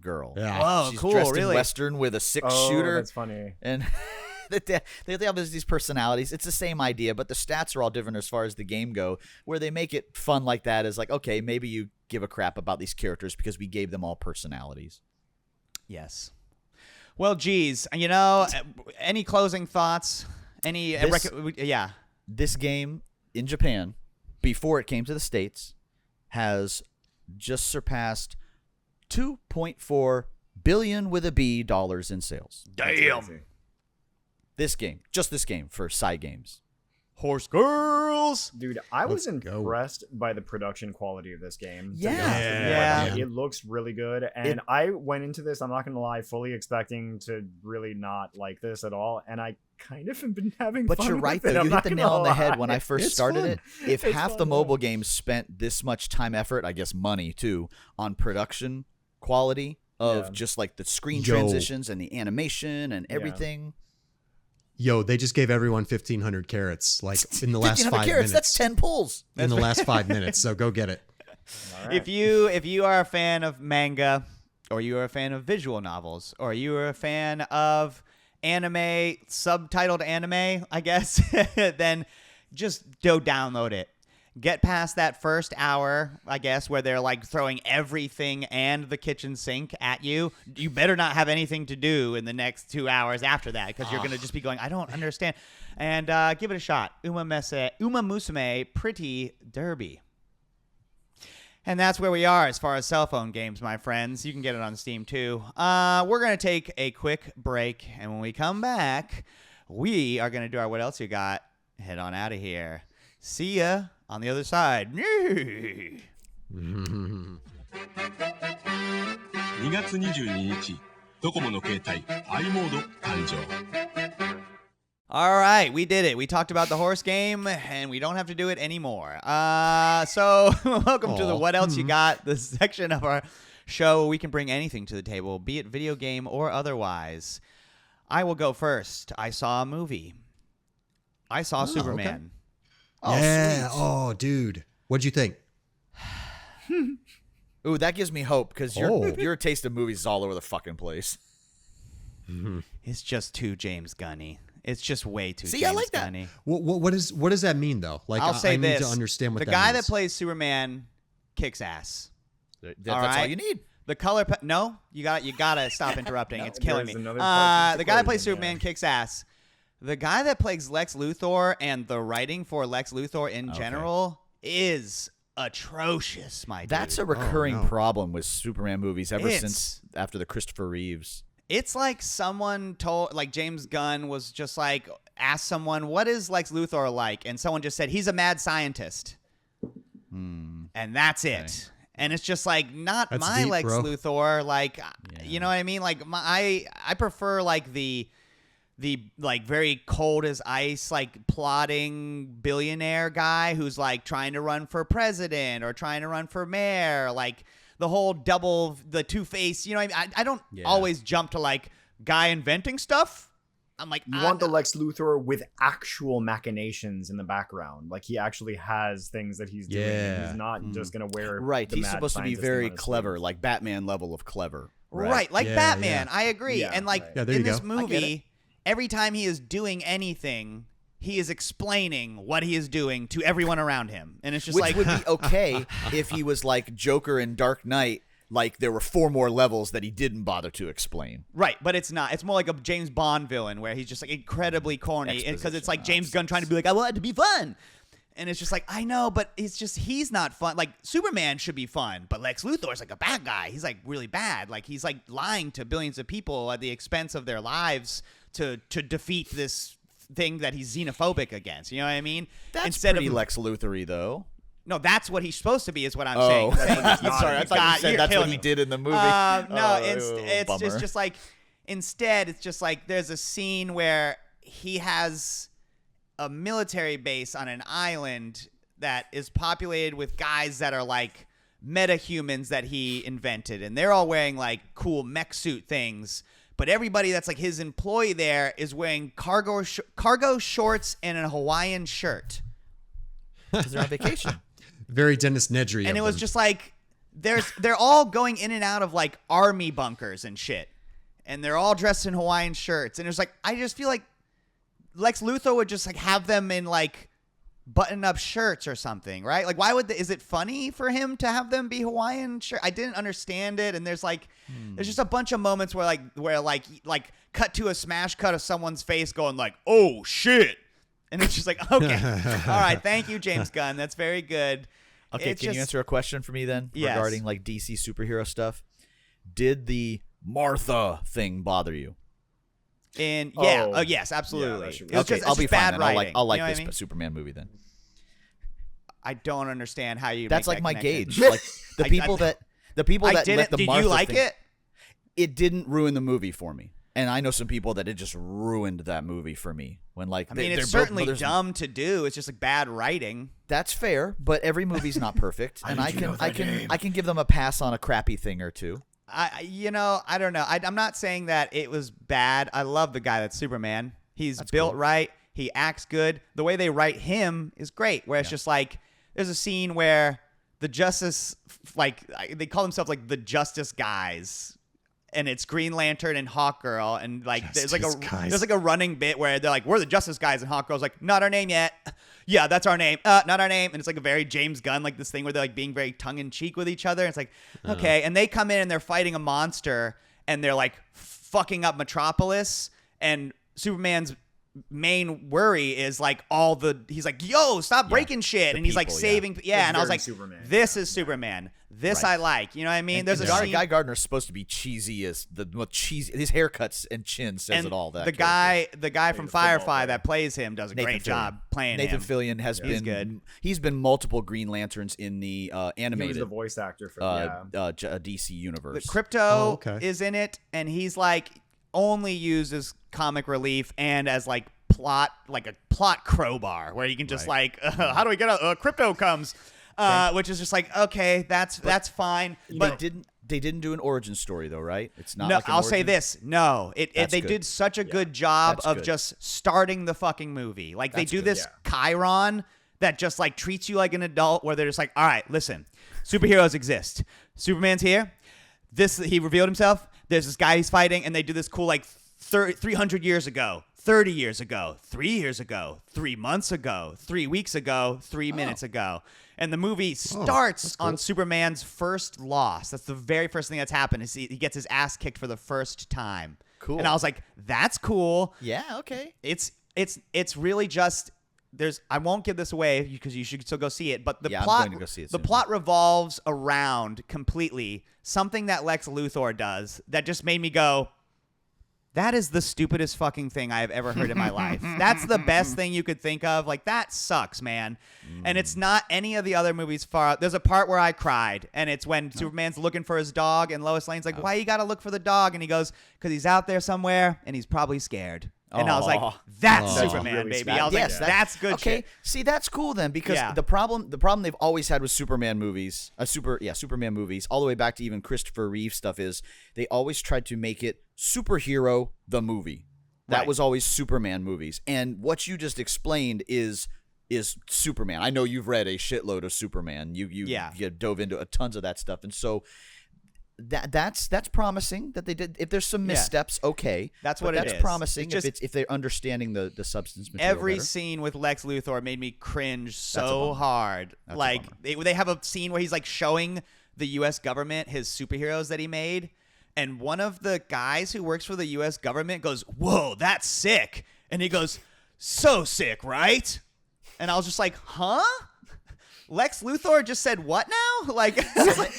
[SPEAKER 2] girl.
[SPEAKER 4] Yeah.
[SPEAKER 1] Whoa,
[SPEAKER 2] She's
[SPEAKER 1] cool,
[SPEAKER 2] dressed
[SPEAKER 1] really?
[SPEAKER 2] in Western with a
[SPEAKER 3] Oh,
[SPEAKER 2] six-shooter.
[SPEAKER 3] that's funny.
[SPEAKER 2] And they have these personalities. It's the same idea, but the stats are all different as far as the game go, where they make it fun like that is like, okay, maybe you give a crap about these characters because we gave them all personalities.
[SPEAKER 1] Yes. Well, geez, you know, any closing thoughts? Any yeah.
[SPEAKER 2] This game in Japan, before it came to the States, has just surpassed 2.4 billion with a B dollars in sales.
[SPEAKER 3] Damn.
[SPEAKER 2] This game, just this game for side games.
[SPEAKER 1] Horse Girls.
[SPEAKER 3] Dude, I was
[SPEAKER 4] Let's go.
[SPEAKER 3] impressed by the production quality of this game. to be
[SPEAKER 2] Yeah.
[SPEAKER 3] honest with you.
[SPEAKER 1] Yeah.
[SPEAKER 3] Like, it looks really good. And I went into this, I'm not going to lie, fully expecting to really not like this at all. And I kind of have been having
[SPEAKER 2] But
[SPEAKER 3] fun
[SPEAKER 2] you're
[SPEAKER 3] with
[SPEAKER 2] right,
[SPEAKER 3] it,
[SPEAKER 2] though.
[SPEAKER 3] I'm
[SPEAKER 2] You hit
[SPEAKER 3] not
[SPEAKER 2] the
[SPEAKER 3] gonna
[SPEAKER 2] nail on the head
[SPEAKER 3] lie.
[SPEAKER 2] when I first
[SPEAKER 4] It's
[SPEAKER 2] started
[SPEAKER 4] fun.
[SPEAKER 2] it. If
[SPEAKER 3] It's
[SPEAKER 2] half
[SPEAKER 3] fun,
[SPEAKER 2] the
[SPEAKER 3] yeah.
[SPEAKER 2] mobile games spent this much time, effort, I guess money too, on production quality of
[SPEAKER 3] Yeah.
[SPEAKER 2] just like the screen
[SPEAKER 4] Yo.
[SPEAKER 2] transitions and the animation and
[SPEAKER 3] Yeah.
[SPEAKER 2] everything.
[SPEAKER 4] Yo, they just gave everyone 1,500 carats, like in the last
[SPEAKER 2] 1,500
[SPEAKER 4] 5
[SPEAKER 2] carats,
[SPEAKER 4] minutes.
[SPEAKER 2] that's 10 pulls.
[SPEAKER 4] in the last 5 minutes. So go get it.
[SPEAKER 3] All right.
[SPEAKER 1] If you are a fan of manga, or you are a fan of visual novels, or you are a fan of anime, subtitled anime, I guess, then just go download it. Get past that first hour, I guess, where they're like throwing everything and the kitchen sink at you. You better not have anything to do in the next 2 hours after that, because you're going to just be going, I don't understand. And give it a shot. Umamusume Pretty Derby. And that's where we are as far as cell phone games, my friends. You can get it on Steam, too. We're going to take a quick break, and when we come back, we are going to do our What Else You Got? Head on out of here. See ya on the other side.
[SPEAKER 5] 2月22日ドコモの携帯 i モード誕生
[SPEAKER 1] All right, we did it. We talked about the horse game, and we don't have to do it anymore. So welcome to the What Else You Got, the section of our show where we can bring anything to the table, be it video game or otherwise. I will go first. I saw a movie. I saw Superman.
[SPEAKER 2] Oh,
[SPEAKER 4] yeah.
[SPEAKER 2] sweet.
[SPEAKER 4] Oh, dude. What'd you think?
[SPEAKER 2] Ooh, that gives me hope because your taste of movies is all over the fucking place.
[SPEAKER 1] It's just too James Gunny. It's just way too
[SPEAKER 2] See,
[SPEAKER 1] James
[SPEAKER 2] I like that.
[SPEAKER 1] Gunny.
[SPEAKER 4] What does that mean though? Like
[SPEAKER 1] I'll say
[SPEAKER 4] I need
[SPEAKER 1] this.
[SPEAKER 4] to understand what
[SPEAKER 1] the
[SPEAKER 4] that
[SPEAKER 1] guy
[SPEAKER 4] means.
[SPEAKER 1] that plays Superman kicks ass.
[SPEAKER 2] That's
[SPEAKER 1] right.
[SPEAKER 2] all you need.
[SPEAKER 1] The color no, you gotta stop interrupting. It's killing me.
[SPEAKER 3] There's another part
[SPEAKER 1] The guy that plays
[SPEAKER 3] equation,
[SPEAKER 1] Superman
[SPEAKER 3] yeah.
[SPEAKER 1] kicks ass. The guy that plays Lex Luthor and the writing for Lex Luthor in general is atrocious, my dude.
[SPEAKER 2] That's a recurring
[SPEAKER 4] no.
[SPEAKER 2] problem with Superman movies ever
[SPEAKER 1] It's-
[SPEAKER 2] since after the Christopher Reeves.
[SPEAKER 1] It's like someone told, like James Gunn was just like, asked someone, what is Lex Luthor like? And someone just said, he's a mad scientist. And that's it.
[SPEAKER 2] Okay.
[SPEAKER 1] And it's just like, not
[SPEAKER 4] That's
[SPEAKER 1] my
[SPEAKER 4] deep,
[SPEAKER 1] Lex
[SPEAKER 4] bro.
[SPEAKER 1] Luthor. Like, you know what I mean? Like, I prefer like the like very cold as ice, like plotting billionaire guy who's like trying to run for president or trying to run for mayor, like the whole the two-face, you know what I mean? I don't always jump to like guy inventing stuff. I'm like,
[SPEAKER 3] You want the Lex Luthor with actual machinations in the background. Like, he actually has things that he's doing. And
[SPEAKER 4] Yeah.
[SPEAKER 3] he's not just going to wear
[SPEAKER 2] Right.
[SPEAKER 3] the
[SPEAKER 2] He's
[SPEAKER 3] mad
[SPEAKER 2] supposed to be
[SPEAKER 3] scientist
[SPEAKER 2] very
[SPEAKER 3] on his
[SPEAKER 2] clever,
[SPEAKER 3] sleeve.
[SPEAKER 2] like Batman level of clever.
[SPEAKER 1] Right, like
[SPEAKER 4] Yeah,
[SPEAKER 1] Batman.
[SPEAKER 4] yeah.
[SPEAKER 1] I agree.
[SPEAKER 3] Yeah,
[SPEAKER 1] and like
[SPEAKER 3] right.
[SPEAKER 4] Yeah, there
[SPEAKER 1] in
[SPEAKER 4] you
[SPEAKER 1] this
[SPEAKER 4] go.
[SPEAKER 2] I get
[SPEAKER 1] movie, every time he is doing anything, he is explaining what he is doing to everyone around him. And it's just
[SPEAKER 2] Which
[SPEAKER 1] like
[SPEAKER 2] would be okay if he was like Joker in Dark Knight. Like there were 4 more levels that he didn't bother to explain.
[SPEAKER 1] right, but it's not. It's more like a James Bond villain where he's just like incredibly corny because it's like James Gunn trying to be like, I want it to be fun. And it's just like, I know, but it's just he's not fun. Like Superman should be fun, but Lex Luthor is like a bad guy. He's like really bad. Like he's like lying to billions of people at the expense of their lives to defeat this thing that he's xenophobic against. You know what I mean?
[SPEAKER 2] That's pretty Lex Luthor-y, though.
[SPEAKER 1] No, that's what he's supposed to be, is what I'm saying.
[SPEAKER 2] I'm sorry. I thought you said that's what he did in the movie.
[SPEAKER 1] No, it's
[SPEAKER 2] bummer.
[SPEAKER 1] just like, instead, it's just like there's a scene where he has a military base on an island that is populated with guys that are like metahumans that he invented, and they're all wearing like cool mech suit things. But everybody that's like his employee there is wearing cargo shorts and a Hawaiian shirt.
[SPEAKER 2] Because they're on vacation.
[SPEAKER 4] Very Dennis Nedry.
[SPEAKER 1] And
[SPEAKER 4] of
[SPEAKER 1] it was
[SPEAKER 4] them.
[SPEAKER 1] just like they're all going in and out of like army bunkers and shit, and they're all dressed in Hawaiian shirts. And it's like, I just feel like Lex Luthor would just like have them in like button-up shirts or something, right? Like, why would is it funny for him to have them be Hawaiian shirt? I didn't understand it. And there's like there's just a bunch of moments where like cut to a smash cut of someone's face going like, oh shit. And it's just like, okay, all right, thank you, James Gunn. That's very good.
[SPEAKER 2] Okay,
[SPEAKER 1] It's
[SPEAKER 2] can you
[SPEAKER 1] just-
[SPEAKER 2] answer a question for me then
[SPEAKER 1] Yes.
[SPEAKER 2] regarding like DC superhero stuff? Did the Martha thing bother you?
[SPEAKER 1] And
[SPEAKER 3] Oh.
[SPEAKER 1] yes, absolutely.
[SPEAKER 3] that should be-
[SPEAKER 1] It was
[SPEAKER 2] Okay,
[SPEAKER 1] just,
[SPEAKER 2] I'll
[SPEAKER 1] it's
[SPEAKER 2] be
[SPEAKER 1] just
[SPEAKER 2] fine
[SPEAKER 1] bad
[SPEAKER 2] then.
[SPEAKER 1] writing.
[SPEAKER 2] I'll like
[SPEAKER 1] You know what
[SPEAKER 2] this
[SPEAKER 1] I mean?
[SPEAKER 2] Superman movie then.
[SPEAKER 1] I don't understand how you.
[SPEAKER 2] That's
[SPEAKER 1] make
[SPEAKER 2] like
[SPEAKER 1] that
[SPEAKER 2] my
[SPEAKER 1] connection.
[SPEAKER 2] gauge. Like the people that
[SPEAKER 1] I
[SPEAKER 2] let
[SPEAKER 1] didn't.
[SPEAKER 2] the
[SPEAKER 1] Did
[SPEAKER 2] Martha
[SPEAKER 1] you like
[SPEAKER 2] thing,
[SPEAKER 1] it?
[SPEAKER 2] It didn't ruin the movie for me. And I know some people that it just ruined that movie for me. When like
[SPEAKER 1] I mean,
[SPEAKER 2] they're
[SPEAKER 1] it's
[SPEAKER 2] both
[SPEAKER 1] certainly
[SPEAKER 2] brothers.
[SPEAKER 1] dumb to do. It's just like bad writing.
[SPEAKER 2] That's fair, but every movie's not perfect, and I can give them a pass on a crappy thing or two.
[SPEAKER 1] I don't know. I'm not saying that it was bad. I love the guy that's Superman. He's built right. He acts good. The way they write him is great. Where it's just like there's a scene where the Justice, like they call themselves like the Justice Guys. And it's Green Lantern and Hawkgirl, and like there's like a running bit where they're like, we're the Justice Guys, and Hawkgirl's like, not our name yet. Yeah, that's our name. Not our name. And it's like a very James Gunn, like this thing where they're like being very tongue in cheek with each other. It's like, okay. And they come in and they're fighting a monster, and they're like fucking up Metropolis, and Superman's main worry is like he's like, yo, stop breaking shit, and he's like
[SPEAKER 2] people,
[SPEAKER 1] saving
[SPEAKER 3] It's
[SPEAKER 1] and I was
[SPEAKER 3] very
[SPEAKER 1] like,
[SPEAKER 3] Superman.
[SPEAKER 1] this is Superman. This I like. You know what I mean? There's a scene.
[SPEAKER 2] Guy Gardner's supposed to be cheesy as the most cheesy. His haircuts and chin says
[SPEAKER 1] and
[SPEAKER 2] it all. That
[SPEAKER 1] the guy from Firefly that plays him does a great job playing
[SPEAKER 2] Nathan
[SPEAKER 1] him.
[SPEAKER 2] Fillion has
[SPEAKER 1] He's
[SPEAKER 2] been
[SPEAKER 1] good.
[SPEAKER 2] He's been multiple Green Lanterns in the
[SPEAKER 3] He was
[SPEAKER 2] animated
[SPEAKER 3] the voice actor for
[SPEAKER 2] DC universe.
[SPEAKER 1] The Crypto
[SPEAKER 4] okay.
[SPEAKER 1] is in it, and he's like only used as comic relief and as like plot crowbar where you can just how do we get a crypto comes, which is just like, okay, that's fine. But
[SPEAKER 2] They didn't do an origin story though, right? It's not.
[SPEAKER 1] No,
[SPEAKER 2] like an
[SPEAKER 1] I'll say
[SPEAKER 2] origin-
[SPEAKER 1] this. No, they
[SPEAKER 2] good.
[SPEAKER 1] did such a good job
[SPEAKER 2] That's
[SPEAKER 1] of
[SPEAKER 2] good.
[SPEAKER 1] just starting the fucking movie. Like they
[SPEAKER 2] That's
[SPEAKER 1] do
[SPEAKER 2] good,
[SPEAKER 1] this Chiron that just like treats you like an adult, where they're just like, all right, listen, superheroes exist. Superman's here. He revealed himself. There's this guy he's fighting, and they do this cool like 300 years ago, 30 years ago, 3 years ago, 3 months ago, 3 weeks ago, 3 minutes ago. And the movie starts on Superman's first loss. That's the very first thing that's happened. Is he gets his ass kicked for the first time.
[SPEAKER 2] Cool.
[SPEAKER 1] And I was like, that's cool.
[SPEAKER 2] Yeah. Okay.
[SPEAKER 1] It's really just I won't give this away because you should still go see it. But the plot,
[SPEAKER 2] I'm going to go see it
[SPEAKER 1] the
[SPEAKER 2] soon.
[SPEAKER 1] plot revolves around completely something that Lex Luthor does that just made me go, that is the stupidest fucking thing I have ever heard in my life. That's the best thing you could think of. Like, that sucks, man. And it's not any of the other movies far. There's a part where I cried, and it's when Superman's looking for his dog, and Lois Lane's like, why you gotta look for the dog? And he goes, because he's out there somewhere, and he's probably scared. And I was like, that's Superman,
[SPEAKER 3] really
[SPEAKER 1] baby.
[SPEAKER 3] sad.
[SPEAKER 1] I was
[SPEAKER 2] Yes,
[SPEAKER 1] like, that's good
[SPEAKER 2] okay.
[SPEAKER 1] shit.
[SPEAKER 2] See, that's cool then, because
[SPEAKER 1] Yeah.
[SPEAKER 2] the problem they've always had with Superman movies, Superman movies, all the way back to even Christopher Reeve stuff, is they always tried to make it superhero the movie. That
[SPEAKER 1] Right.
[SPEAKER 2] was always Superman movies, and what you just explained is Superman. I know you've read a shitload of Superman. You dove into tons of that stuff, and so. That's promising that they did. If there's some missteps, okay.
[SPEAKER 1] That's
[SPEAKER 2] But
[SPEAKER 1] what it
[SPEAKER 2] that's
[SPEAKER 1] is.
[SPEAKER 2] promising
[SPEAKER 1] It's just-
[SPEAKER 2] if they're understanding the substance material.
[SPEAKER 1] Every
[SPEAKER 2] better.
[SPEAKER 1] scene with Lex Luthor made me cringe
[SPEAKER 2] a
[SPEAKER 1] so
[SPEAKER 2] bummer.
[SPEAKER 1] hard.
[SPEAKER 2] That's a
[SPEAKER 1] Like
[SPEAKER 2] bummer.
[SPEAKER 1] they have a scene where he's like showing the U.S. government his superheroes that he made, and one of the guys who works for the U.S. government goes, "Whoa, that's sick!" And he goes, "So sick, right?" And I was just like, "Huh?" Lex Luthor just said what now? Like,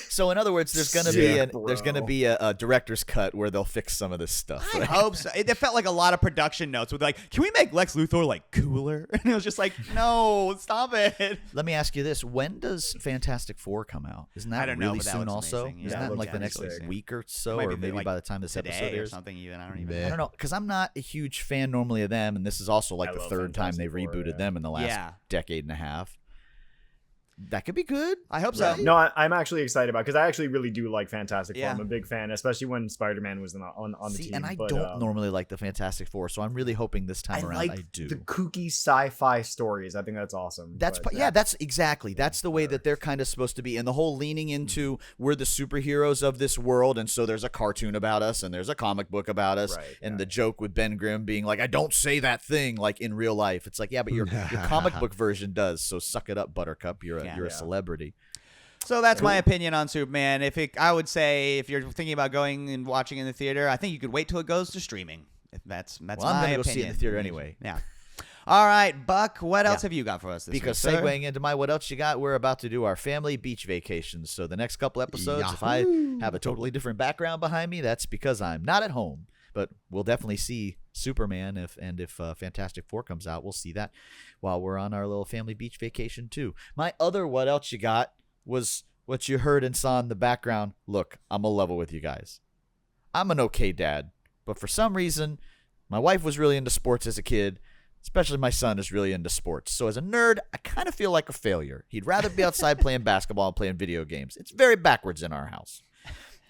[SPEAKER 2] So in other words, there's gonna be a director's cut where they'll fix some of this stuff.
[SPEAKER 1] I
[SPEAKER 2] right?
[SPEAKER 1] hope so. It felt like a lot of production notes with like, can we make Lex Luthor like cooler? And it was just like, no, stop it.
[SPEAKER 2] Let me ask you this: when does Fantastic Four come out? Isn't that
[SPEAKER 1] I don't know,
[SPEAKER 2] really
[SPEAKER 1] but that
[SPEAKER 2] soon?
[SPEAKER 1] looks
[SPEAKER 2] Also,
[SPEAKER 1] amazing.
[SPEAKER 2] isn't
[SPEAKER 1] Yeah,
[SPEAKER 2] that
[SPEAKER 3] it
[SPEAKER 2] in like the
[SPEAKER 3] looks
[SPEAKER 2] next
[SPEAKER 3] sick.
[SPEAKER 2] week or so,
[SPEAKER 1] Might
[SPEAKER 2] or
[SPEAKER 1] be
[SPEAKER 2] maybe
[SPEAKER 1] like
[SPEAKER 2] by the time this
[SPEAKER 1] today
[SPEAKER 2] episode
[SPEAKER 1] or
[SPEAKER 2] airs?
[SPEAKER 1] something even. I don't even
[SPEAKER 4] Meh.
[SPEAKER 1] know.
[SPEAKER 2] I don't know, because I'm not a huge fan normally of them, and this is also like
[SPEAKER 3] I
[SPEAKER 2] the
[SPEAKER 3] love
[SPEAKER 2] third time
[SPEAKER 3] Fantastic
[SPEAKER 2] they've
[SPEAKER 3] Four,
[SPEAKER 2] rebooted
[SPEAKER 3] yeah.
[SPEAKER 2] them in the last
[SPEAKER 1] Yeah.
[SPEAKER 2] decade and a half. That could be good.
[SPEAKER 1] I hope so.
[SPEAKER 3] No, I'm actually excited about because I actually really do like Fantastic Four.
[SPEAKER 1] Yeah.
[SPEAKER 3] I'm a big fan, especially when Spider-Man was on the
[SPEAKER 2] See,
[SPEAKER 3] team.
[SPEAKER 2] and I
[SPEAKER 3] but,
[SPEAKER 2] don't normally like the Fantastic Four, so I'm really hoping this time
[SPEAKER 3] I
[SPEAKER 2] around
[SPEAKER 3] like
[SPEAKER 2] I do.
[SPEAKER 3] the kooky sci-fi stories. I think that's awesome.
[SPEAKER 2] That's
[SPEAKER 3] but,
[SPEAKER 2] that's exactly. That's the way that they're kind of supposed to be. And the whole leaning into we're the superheroes of this world, and so there's a cartoon about us and there's a comic book about us,
[SPEAKER 3] Right,
[SPEAKER 2] and
[SPEAKER 3] yeah.
[SPEAKER 2] the joke with Ben Grimm being like, I don't say that thing like in real life. It's like, yeah, but your comic book version does. So suck it up, Buttercup. You're a celebrity.
[SPEAKER 1] So that's my opinion on Superman. I would say if you're thinking about going and watching in the theater, I think you could wait till it goes to streaming. If that's
[SPEAKER 2] Well,
[SPEAKER 1] my
[SPEAKER 2] I'm gonna
[SPEAKER 1] opinion.
[SPEAKER 2] go see it in the theater anyway.
[SPEAKER 1] Yeah. All right, Buck. What else have you got for us this
[SPEAKER 2] Because
[SPEAKER 1] week, sir?
[SPEAKER 2] segueing into my what else you got, we're about to do our family beach vacations. So the next couple episodes, if I have a totally different background behind me, that's because I'm not at home. But we'll definitely see Superman if Fantastic Four comes out. We'll see that while we're on our little family beach vacation too. My other what else you got was what you heard and saw in the background. Look, I'm a level with you guys. I'm an okay dad, but for some reason, my wife was really into sports as a kid. Especially my son is really into sports. So as a nerd, I kind of feel like a failure. He'd rather be outside playing basketball and playing video games. It's very backwards in our house.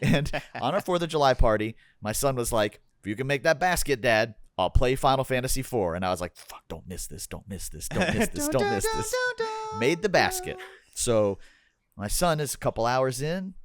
[SPEAKER 2] And on our 4th of July party, my son was like, if you can make that basket, Dad, I'll play Final Fantasy IV. And I was like, fuck, don't miss this, don't miss this, don't miss this, don't miss this. Made the basket. So my son is a couple hours in.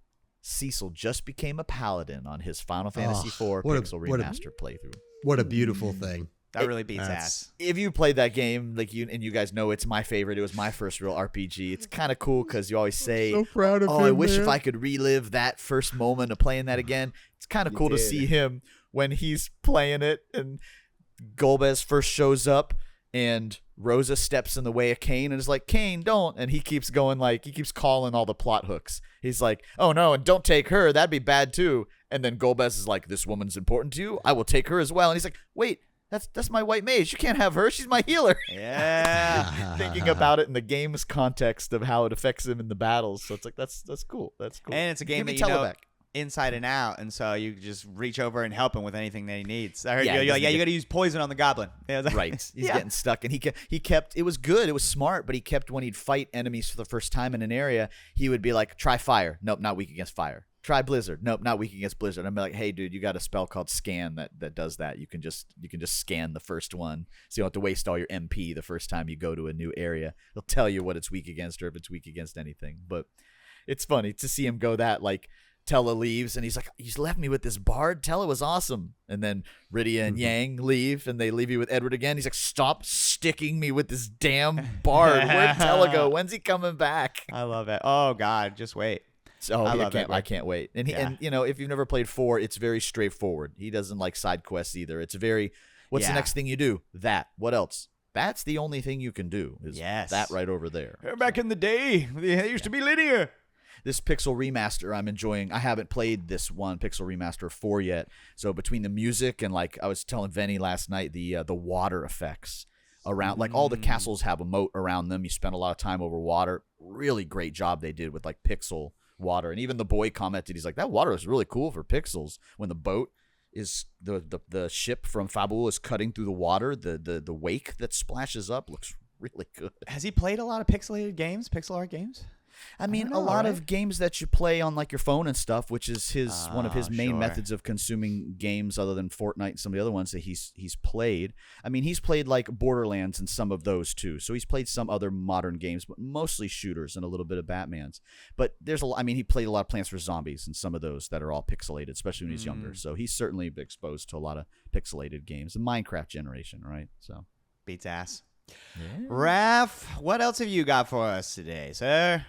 [SPEAKER 2] Cecil just became a paladin on his Final Fantasy IV
[SPEAKER 4] what a-
[SPEAKER 2] Pixel
[SPEAKER 4] what a-
[SPEAKER 2] Remaster playthrough.
[SPEAKER 4] What a beautiful thing.
[SPEAKER 1] That really beats
[SPEAKER 4] That's-
[SPEAKER 1] ass.
[SPEAKER 2] If you played that game, like you guys know, it's my favorite. It was my first real RPG. It's kind of cool because you always say,
[SPEAKER 4] so proud of
[SPEAKER 2] "Oh, I
[SPEAKER 4] him,
[SPEAKER 2] wish if
[SPEAKER 4] man."
[SPEAKER 2] I could relive that first moment of playing that again." It's kind of cool to
[SPEAKER 3] did.
[SPEAKER 2] see him when he's playing it, and Golbez first shows up, and Rosa steps in the way of Kane and is like, "Kane, don't!" And he keeps going, like he keeps calling all the plot hooks. He's like, "Oh no, and don't take her. That'd be bad too." And then Golbez is like, "This woman's important to you. I will take her as well." And he's like, "Wait. That's my white mage. You can't have her. She's my healer."
[SPEAKER 1] Yeah.
[SPEAKER 2] Thinking about it in the game's context of how it affects him in the battles. So it's like that's cool. That's cool.
[SPEAKER 1] And it's a game
[SPEAKER 2] Give me
[SPEAKER 1] that you know
[SPEAKER 2] Teleback.
[SPEAKER 1] inside and out, and so you just reach over and help him with anything that he needs. I heard
[SPEAKER 2] Yeah,
[SPEAKER 1] you're like,
[SPEAKER 2] he
[SPEAKER 1] you got to use poison on the goblin. Yeah, I was like,
[SPEAKER 2] Right. He's
[SPEAKER 1] yeah.
[SPEAKER 2] getting stuck. And he kept, it was good. It was smart, but he kept, when he'd fight enemies for the first time in an area, he would be like, try fire. Nope, not weak against fire. Try blizzard. Nope, not weak against blizzard. I'm like, hey, dude, you got a spell called scan that does that. You can just scan the first one, so you don't have to waste all your MP the first time you go to a new area. It'll tell you what it's weak against or if it's weak against anything. But it's funny to see him go that, like, Tella leaves and he's like, he's left me with this bard. Tella was awesome. And then Rydia and Yang leave and they leave you with Edward again. He's like, stop sticking me with this damn bard. Where'd Tella go? When's he coming back?
[SPEAKER 1] I love it. Oh God, just wait.
[SPEAKER 2] So I can't wait. And
[SPEAKER 1] Yeah.
[SPEAKER 2] and if you've never played 4, it's very straightforward. He doesn't like side quests either. It's very, what's
[SPEAKER 1] Yeah.
[SPEAKER 2] the next thing you do? That. What else? That's the only thing you can do. Is
[SPEAKER 1] Yes.
[SPEAKER 2] that right over there.
[SPEAKER 1] Back in the day, it used to be linear.
[SPEAKER 2] This Pixel remaster I'm enjoying. I haven't played this one Pixel remaster 4 yet. So between the music and, like, I was telling Venny last night, the water effects around, like, all the castles have a moat around them. You spend a lot of time over water. Really great job they did with, like, pixel water. And even the boy commented, he's like, that water is really cool for pixels. When the boat is the ship from Fabul is cutting through the water, the wake that splashes up looks really good.
[SPEAKER 1] Has he played a lot of pixel art games?
[SPEAKER 2] I mean,
[SPEAKER 1] don't know,
[SPEAKER 2] a lot
[SPEAKER 1] right?
[SPEAKER 2] of games that you play on, like, your phone and stuff, which is one of his main
[SPEAKER 1] sure.
[SPEAKER 2] methods of consuming games, other than Fortnite and some of the other ones that he's played. I mean, he's played, like, Borderlands and some of those too. So he's played some other modern games, but mostly shooters and a little bit of Batman's. But he played a lot of Plants vs Zombies and some of those that are all pixelated, especially when he's younger. So he's certainly been exposed to a lot of pixelated games. The Minecraft generation, right? So
[SPEAKER 1] Beats ass.
[SPEAKER 2] yeah.
[SPEAKER 1] Raph, what else have you got for us today, sir?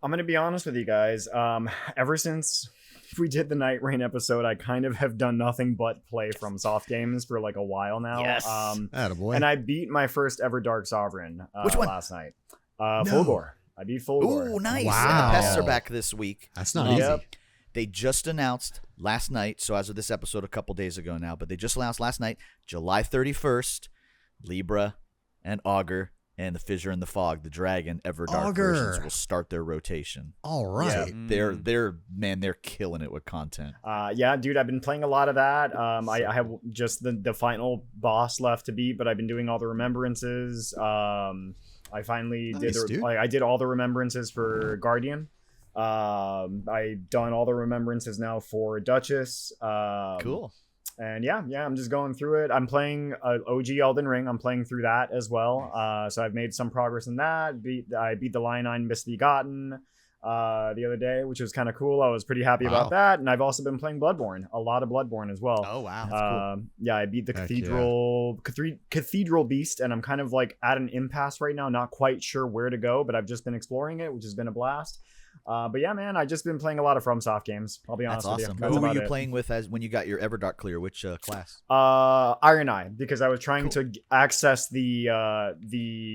[SPEAKER 3] I'm gonna be honest with you guys. Ever since we did the Night Rain episode, I kind of have done nothing but play from Soft Games for like a while now.
[SPEAKER 2] Yes.
[SPEAKER 4] Attaboy.
[SPEAKER 3] And I beat my first ever Dark Sovereign
[SPEAKER 2] Which one?
[SPEAKER 3] last night. Fulgor. I beat Fulgor.
[SPEAKER 2] Ooh, nice.
[SPEAKER 4] Wow.
[SPEAKER 2] And the pests are back this week.
[SPEAKER 4] That's not
[SPEAKER 3] Yep.
[SPEAKER 4] easy.
[SPEAKER 2] They just announced last night, so as of this episode a couple days ago now, but they just announced last night, July 31st, Libra and Augur and the Fissure and the Fog, the Dragon, Everdark
[SPEAKER 4] Augur.
[SPEAKER 2] versions will start their rotation.
[SPEAKER 4] All right.
[SPEAKER 2] They're killing it with content.
[SPEAKER 3] Yeah, dude, I've been playing a lot of that. I have just the final boss left to beat, but I've been doing all the remembrances. I finally
[SPEAKER 4] Nice, dude.
[SPEAKER 3] I did all the remembrances for Guardian. I've done all the remembrances now for Duchess.
[SPEAKER 2] Cool.
[SPEAKER 3] And yeah, I'm just going through it. I'm playing OG Elden Ring. I'm playing through that as well. So I've made some progress in that. I beat the Lionine Misbegotten the other day, which was kind of cool. I was pretty happy about that. And I've also been playing Bloodborne, a lot of Bloodborne as well.
[SPEAKER 1] Oh wow.
[SPEAKER 3] Yeah, I beat the
[SPEAKER 4] Heck
[SPEAKER 3] Cathedral Beast, and I'm kind of like at an impasse right now, not quite sure where to go, but I've just been exploring it, which has been a blast. But yeah, man, I've just been playing a lot of FromSoft games. I'll be honest
[SPEAKER 2] That's
[SPEAKER 3] with
[SPEAKER 2] awesome.
[SPEAKER 3] you. That's
[SPEAKER 2] Who were
[SPEAKER 3] about
[SPEAKER 2] you
[SPEAKER 3] it.
[SPEAKER 2] playing with as when you got your Everdark clear? Which class?
[SPEAKER 3] Iron Eye, because I was trying to access the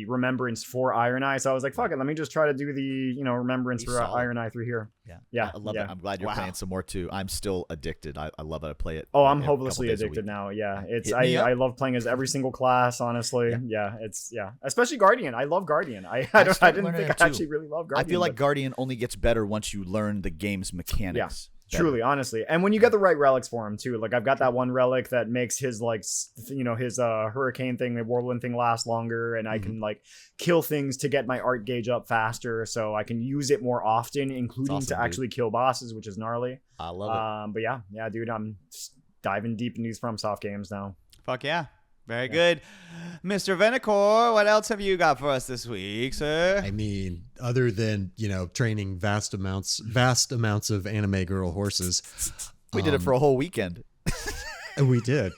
[SPEAKER 3] remembrance for Iron Eye. So I was like, fuck it, let me just try to do the remembrance
[SPEAKER 2] You
[SPEAKER 3] for
[SPEAKER 2] saw it.
[SPEAKER 3] Iron Eye through here. Yeah,
[SPEAKER 2] I love
[SPEAKER 3] yeah.
[SPEAKER 2] it. I'm glad you're
[SPEAKER 1] Wow.
[SPEAKER 2] playing some more too. I'm still addicted. I love it. I play it.
[SPEAKER 3] Oh, I'm
[SPEAKER 2] a couple
[SPEAKER 3] hopelessly
[SPEAKER 2] days a
[SPEAKER 3] addicted
[SPEAKER 2] week.
[SPEAKER 3] now. Yeah, it's
[SPEAKER 2] Hit me up.
[SPEAKER 3] I love playing as every single class. Honestly, yeah, especially Guardian. I love Guardian. I
[SPEAKER 2] started
[SPEAKER 3] didn't
[SPEAKER 2] learning
[SPEAKER 3] think
[SPEAKER 2] it
[SPEAKER 3] I
[SPEAKER 2] too.
[SPEAKER 3] actually really love Guardian.
[SPEAKER 2] I feel like
[SPEAKER 3] but-
[SPEAKER 2] Guardian only gets better once you learn the game's mechanics. better.
[SPEAKER 3] Truly, honestly, and when you get the right relics for him too, like I've got that one relic that makes his his hurricane thing, the whirlwind thing last longer, and I can like kill things to get my art gauge up faster, so I can use it more often, including
[SPEAKER 2] awesome,
[SPEAKER 3] to actually kill bosses, which is gnarly.
[SPEAKER 2] I love it.
[SPEAKER 3] But yeah, dude, I'm just diving deep into these FromSoft games now.
[SPEAKER 1] Fuck yeah. Very good. Mr. Venicor, what else have you got for us this week, sir?
[SPEAKER 4] I mean, other than training vast amounts of anime girl horses,
[SPEAKER 2] We did it for a whole weekend.
[SPEAKER 4] and we did.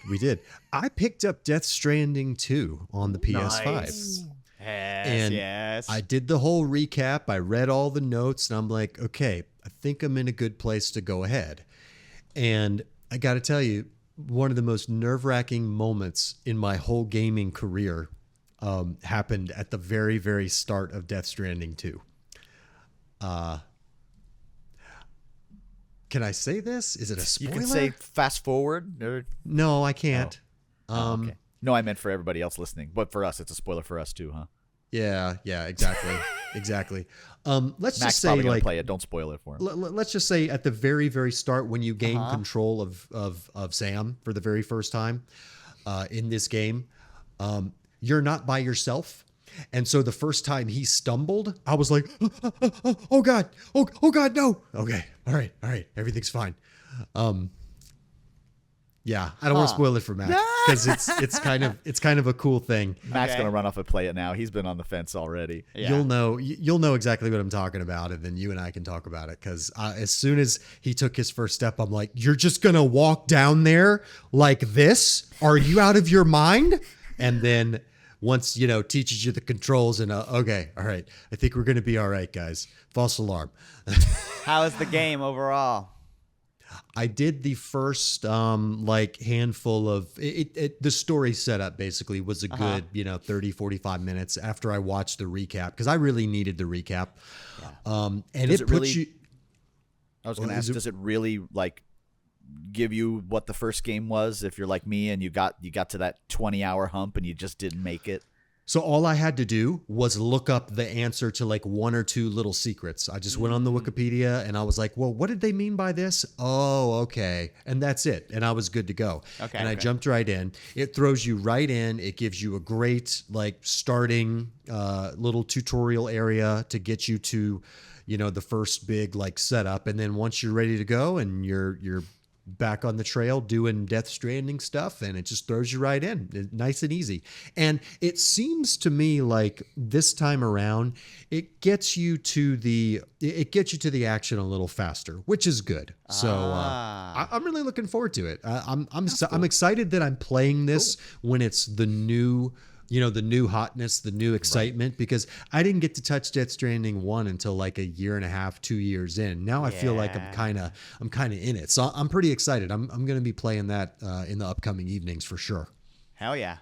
[SPEAKER 4] I picked up Death Stranding 2 on the PS5.
[SPEAKER 3] Nice.
[SPEAKER 4] And
[SPEAKER 1] yes.
[SPEAKER 4] I did the whole recap. I read all the notes, and I'm like, okay, I think I'm in a good place to go ahead. And I got to tell you, one of the most nerve-wracking moments in my whole gaming career happened at the very, very start of Death Stranding 2. Can I say this? Is it a spoiler?
[SPEAKER 2] You can say fast forward. Or...
[SPEAKER 4] No, I can't.
[SPEAKER 2] okay. No, I meant for everybody else listening, but for us, it's a spoiler for us too, huh?
[SPEAKER 4] Yeah, exactly. Exactly. Let's
[SPEAKER 2] Mac's
[SPEAKER 4] just say
[SPEAKER 2] probably gonna
[SPEAKER 4] like
[SPEAKER 2] play it. Don't spoil it for him.
[SPEAKER 4] let's just say at the very, very start when you gain control of Sam for the very first time in this game, you're not by yourself. And so the first time he stumbled, I was like, oh God, oh God, no. Okay, all right, everything's fine. Yeah, I don't want to spoil it for Mac because it's kind of a cool thing.
[SPEAKER 2] Mac's gonna run off and play it now. He's been on the fence already.
[SPEAKER 1] Yeah.
[SPEAKER 4] You'll know exactly what I'm talking about, and then you and I can talk about it. Because as soon as he took his first step, I'm like, "You're just gonna walk down there like this? Are you out of your mind?" And then once teaches you the controls and okay, all right, I think we're gonna be all right, guys. False alarm.
[SPEAKER 1] How is the game overall?
[SPEAKER 4] I did the first handful of it. The story setup basically was a good 30, 45 minutes after I watched the recap because I really needed the recap. And
[SPEAKER 2] Does
[SPEAKER 4] it
[SPEAKER 2] it
[SPEAKER 4] puts
[SPEAKER 2] really-
[SPEAKER 4] you.
[SPEAKER 2] I was gonna ask, does it really like give you what the first game was? If you're like me and you got to that 20-hour hump and you just didn't make it.
[SPEAKER 4] So all I had to do was look up the answer to like one or two little secrets. I just went on the Wikipedia and I was like, well, what did they mean by this? Oh, okay. And that's it. And I was good to go.
[SPEAKER 1] Okay.
[SPEAKER 4] And I jumped right in. It throws you right in. It gives you a great like starting little tutorial area to get you to, the first big like setup. And then once you're ready to go and you're back on the trail doing Death Stranding stuff, and it just throws you right in, nice and easy. And it seems to me like this time around, it gets you to the action a little faster, which is good. So I'm really looking forward to it. I'm excited that I'm playing this when it's the new. The new hotness, the new excitement, because I didn't get to touch Death Stranding 1 until like a year and a half, 2 years in. Now I feel like I'm kind of in it. So I'm pretty excited. I'm going to be playing that in the upcoming evenings for sure.
[SPEAKER 1] Hell yeah.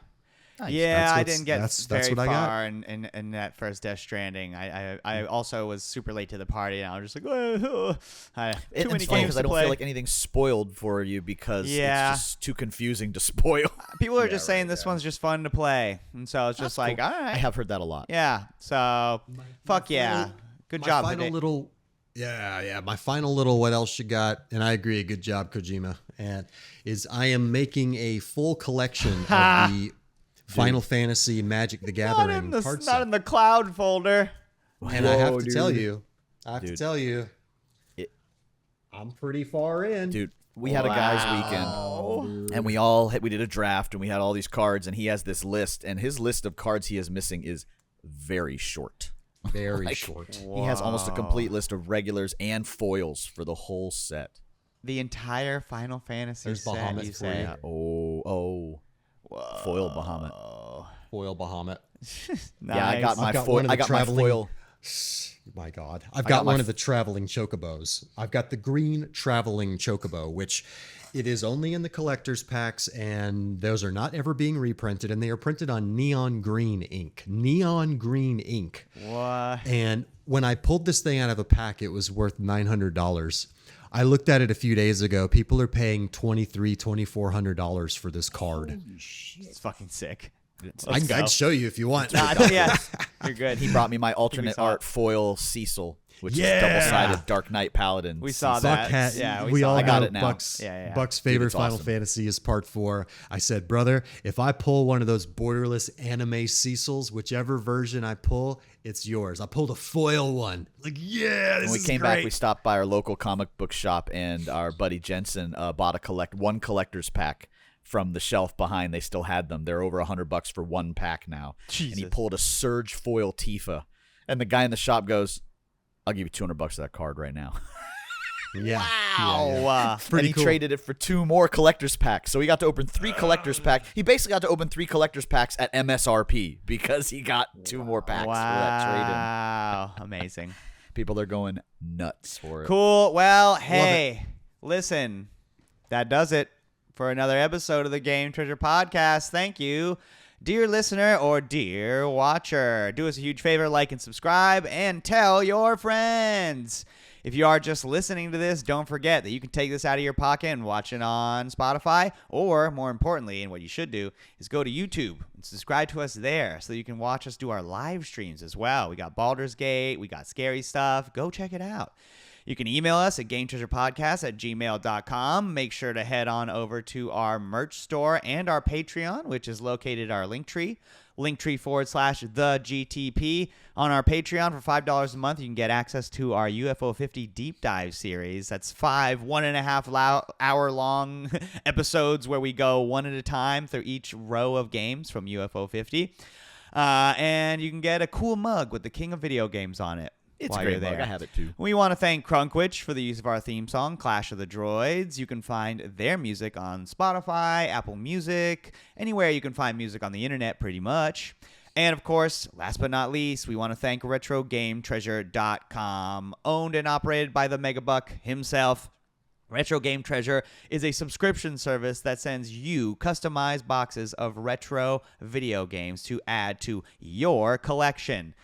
[SPEAKER 2] Nice.
[SPEAKER 1] Yeah, I
[SPEAKER 4] That's
[SPEAKER 1] didn't get
[SPEAKER 4] that's
[SPEAKER 1] very
[SPEAKER 4] what I got.
[SPEAKER 1] far in that first Death Stranding. I also was super late to the party, and I was just like, too many
[SPEAKER 2] It's funny
[SPEAKER 1] games
[SPEAKER 2] because
[SPEAKER 1] to
[SPEAKER 2] I don't
[SPEAKER 1] play.
[SPEAKER 2] feel like anything's spoiled for you because
[SPEAKER 1] Yeah.
[SPEAKER 2] it's just too confusing to spoil.
[SPEAKER 1] People are just saying this one's just fun to play, and so it's just like, all right,
[SPEAKER 2] I have heard that a lot.
[SPEAKER 1] yeah. So, fuck yeah, good
[SPEAKER 4] My
[SPEAKER 1] job.
[SPEAKER 4] final
[SPEAKER 1] Hideo.
[SPEAKER 4] little, my final little what else you got, and I agree, good job, Kojima, and is I am making a full collection of the Final Fantasy Magic the Gathering card
[SPEAKER 1] not
[SPEAKER 4] set.
[SPEAKER 1] in the cloud folder.
[SPEAKER 4] And I have
[SPEAKER 3] Whoa,
[SPEAKER 4] to tell
[SPEAKER 3] dude.
[SPEAKER 4] you, I'm pretty far in.
[SPEAKER 2] Dude, we had a guy's weekend, and we did a draft, and we had all these cards, and he has this list, and his list of cards he is missing is very short.
[SPEAKER 4] Very short.
[SPEAKER 2] He has almost a complete list of regulars and foils for the whole set.
[SPEAKER 1] The entire Final Fantasy
[SPEAKER 4] There's
[SPEAKER 1] set,
[SPEAKER 4] Bahamut
[SPEAKER 1] you
[SPEAKER 4] for
[SPEAKER 1] say?
[SPEAKER 4] you.
[SPEAKER 2] Oh. Foil Bahamut.
[SPEAKER 4] Foil Bahamut.
[SPEAKER 1] Nice.
[SPEAKER 2] Yeah, I got my
[SPEAKER 4] I've got
[SPEAKER 2] foil.
[SPEAKER 4] one of the
[SPEAKER 2] I got my
[SPEAKER 4] traveling-
[SPEAKER 2] foil.
[SPEAKER 4] My God. I've
[SPEAKER 2] got
[SPEAKER 4] got
[SPEAKER 2] my
[SPEAKER 4] one of the traveling chocobos. I've got the green traveling chocobo, which it is only in the collector's packs, and those are not ever being reprinted, and they are printed on neon green ink. Neon green ink.
[SPEAKER 1] What?
[SPEAKER 4] And when I pulled this thing out of a pack, it was worth $900. I looked at it a few days ago. People are paying $2,300, $2,400 for this card.
[SPEAKER 1] It's fucking sick.
[SPEAKER 4] I'd show you if you want.
[SPEAKER 1] Yeah, you're good.
[SPEAKER 2] He brought me my alternate
[SPEAKER 1] saw
[SPEAKER 2] art foil Cecil, which
[SPEAKER 4] Yeah.
[SPEAKER 2] is double-sided Dark Knight Paladin.
[SPEAKER 1] We saw
[SPEAKER 2] Cecil.
[SPEAKER 1] that.
[SPEAKER 4] Buck
[SPEAKER 1] Yeah,
[SPEAKER 4] we
[SPEAKER 1] we saw
[SPEAKER 4] all
[SPEAKER 1] that.
[SPEAKER 2] I got
[SPEAKER 4] know
[SPEAKER 2] it now.
[SPEAKER 4] Buck's,
[SPEAKER 1] Yeah.
[SPEAKER 4] Buck's favorite
[SPEAKER 2] it's
[SPEAKER 4] Final
[SPEAKER 2] awesome.
[SPEAKER 4] Fantasy is Part 4. I said, brother, if I pull one of those borderless anime Cecils, whichever version I pull, it's yours. I pulled a foil one. Like, yeah, this
[SPEAKER 2] When we
[SPEAKER 4] is
[SPEAKER 2] came
[SPEAKER 4] great.
[SPEAKER 2] back, we stopped by our local comic book shop, and our buddy Jensen bought one collector's pack from the shelf behind. They still had them. They're over $100 for one pack now. And he
[SPEAKER 1] Jesus.
[SPEAKER 2] pulled a Surge foil Tifa, and the guy in the shop goes, "I'll give you $200 for that card right now."
[SPEAKER 4] Yeah.
[SPEAKER 1] Wow.
[SPEAKER 4] Yeah. Pretty
[SPEAKER 2] and he
[SPEAKER 4] cool.
[SPEAKER 2] traded it for 2 more collector's packs. So he got to open 3 collector's packs. He basically got to open 3 collector's packs at MSRP because he got 2 more packs for that trade-in.
[SPEAKER 1] Wow. Amazing.
[SPEAKER 2] People are going nuts for it.
[SPEAKER 1] Cool. Well, hey, listen, that does it for another episode of the Game Treasure Podcast. Thank you, dear listener or dear watcher. Do us a huge favor, like and subscribe, and tell your friends. If you are just listening to this, don't forget that you can take this out of your pocket and watch it on Spotify, or more importantly, and what you should do, is go to YouTube and subscribe to us there so that you can watch us do our live streams as well. We got Baldur's Gate, we got scary stuff. Go check it out. You can email us at gametreasurepodcast@gmail.com. Make sure to head on over to our merch store and our Patreon, which is located at our Linktree. Linktree/the GTP. On our Patreon for $5 a month, you can get access to our UFO 50 deep dive series. That's 5 1.5 hour long episodes where we go one at a time through each row of games from UFO 50. And you can get a cool mug with the King of Video Games on it.
[SPEAKER 2] It's a great mug. I have it too.
[SPEAKER 1] We want to thank Crunkwitch for the use of our theme song, Clash of the Droids. You can find their music on Spotify, Apple Music, anywhere you can find music on the internet pretty much. And of course, last but not least, we want to thank RetroGameTreasure.com, owned and operated by the Megabuck himself. Retro Game Treasure is a subscription service that sends you customized boxes of retro video games to add to your collection.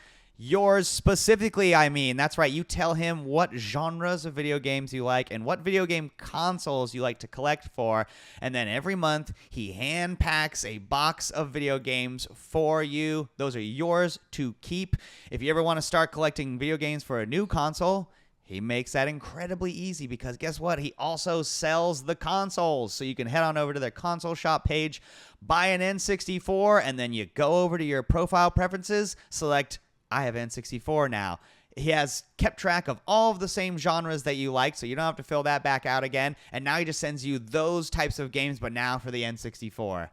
[SPEAKER 1] Yours specifically, I mean. That's right. You tell him what genres of video games you like and what video game consoles you like to collect for. And then every month, he hand packs a box of video games for you. Those are yours to keep. If you ever want to start collecting video games for a new console, he makes that incredibly easy because guess what? He also sells the consoles. So you can head on over to their console shop page, buy an N64, and then you go over to your profile preferences, select I have N64 now. He has kept track of all of the same genres that you like, so you don't have to fill that back out again. And now he just sends you those types of games, but now for the N64.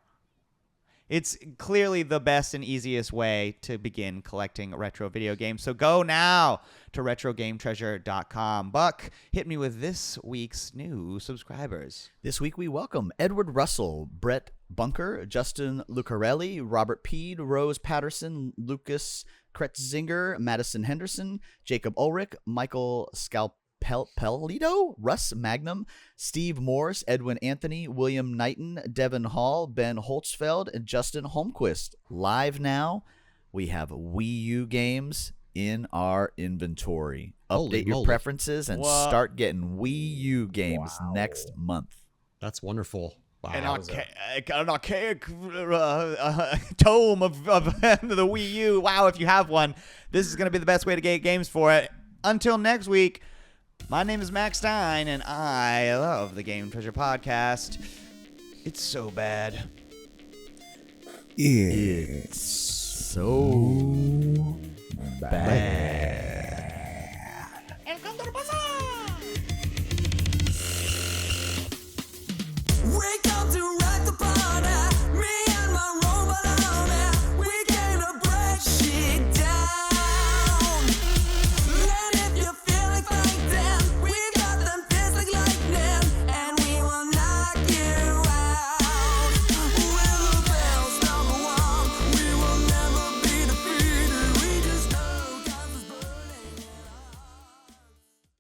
[SPEAKER 1] It's clearly the best and easiest way to begin collecting retro video games. So go now to RetroGameTreasure.com. Buck, hit me with this week's new subscribers.
[SPEAKER 2] This week we welcome Edward Russell, Brett Bunker, Justin Lucarelli, Robert Peed, Rose Patterson, Lucas Kretzinger, Madison Henderson, Jacob Ulrich, Michael Scalpelito, Russ Magnum, Steve Morse, Edwin Anthony, William Knighton, Devin Hall, Ben Holtzfeld, and Justin Holmquist. Live now, we have Wii U games in our inventory.
[SPEAKER 4] Holy
[SPEAKER 2] Update your
[SPEAKER 4] moly.
[SPEAKER 2] preferences and start getting Wii U games next month.
[SPEAKER 4] That's wonderful. Wow.
[SPEAKER 1] An archaic tome of the Wii U. Wow, if you have one, this is going to be the best way to get games for it. Until next week, my name is Max Stein, and I love the Game Treasure Podcast. It's so bad.
[SPEAKER 2] It's so bad.
[SPEAKER 1] El Condor pasa.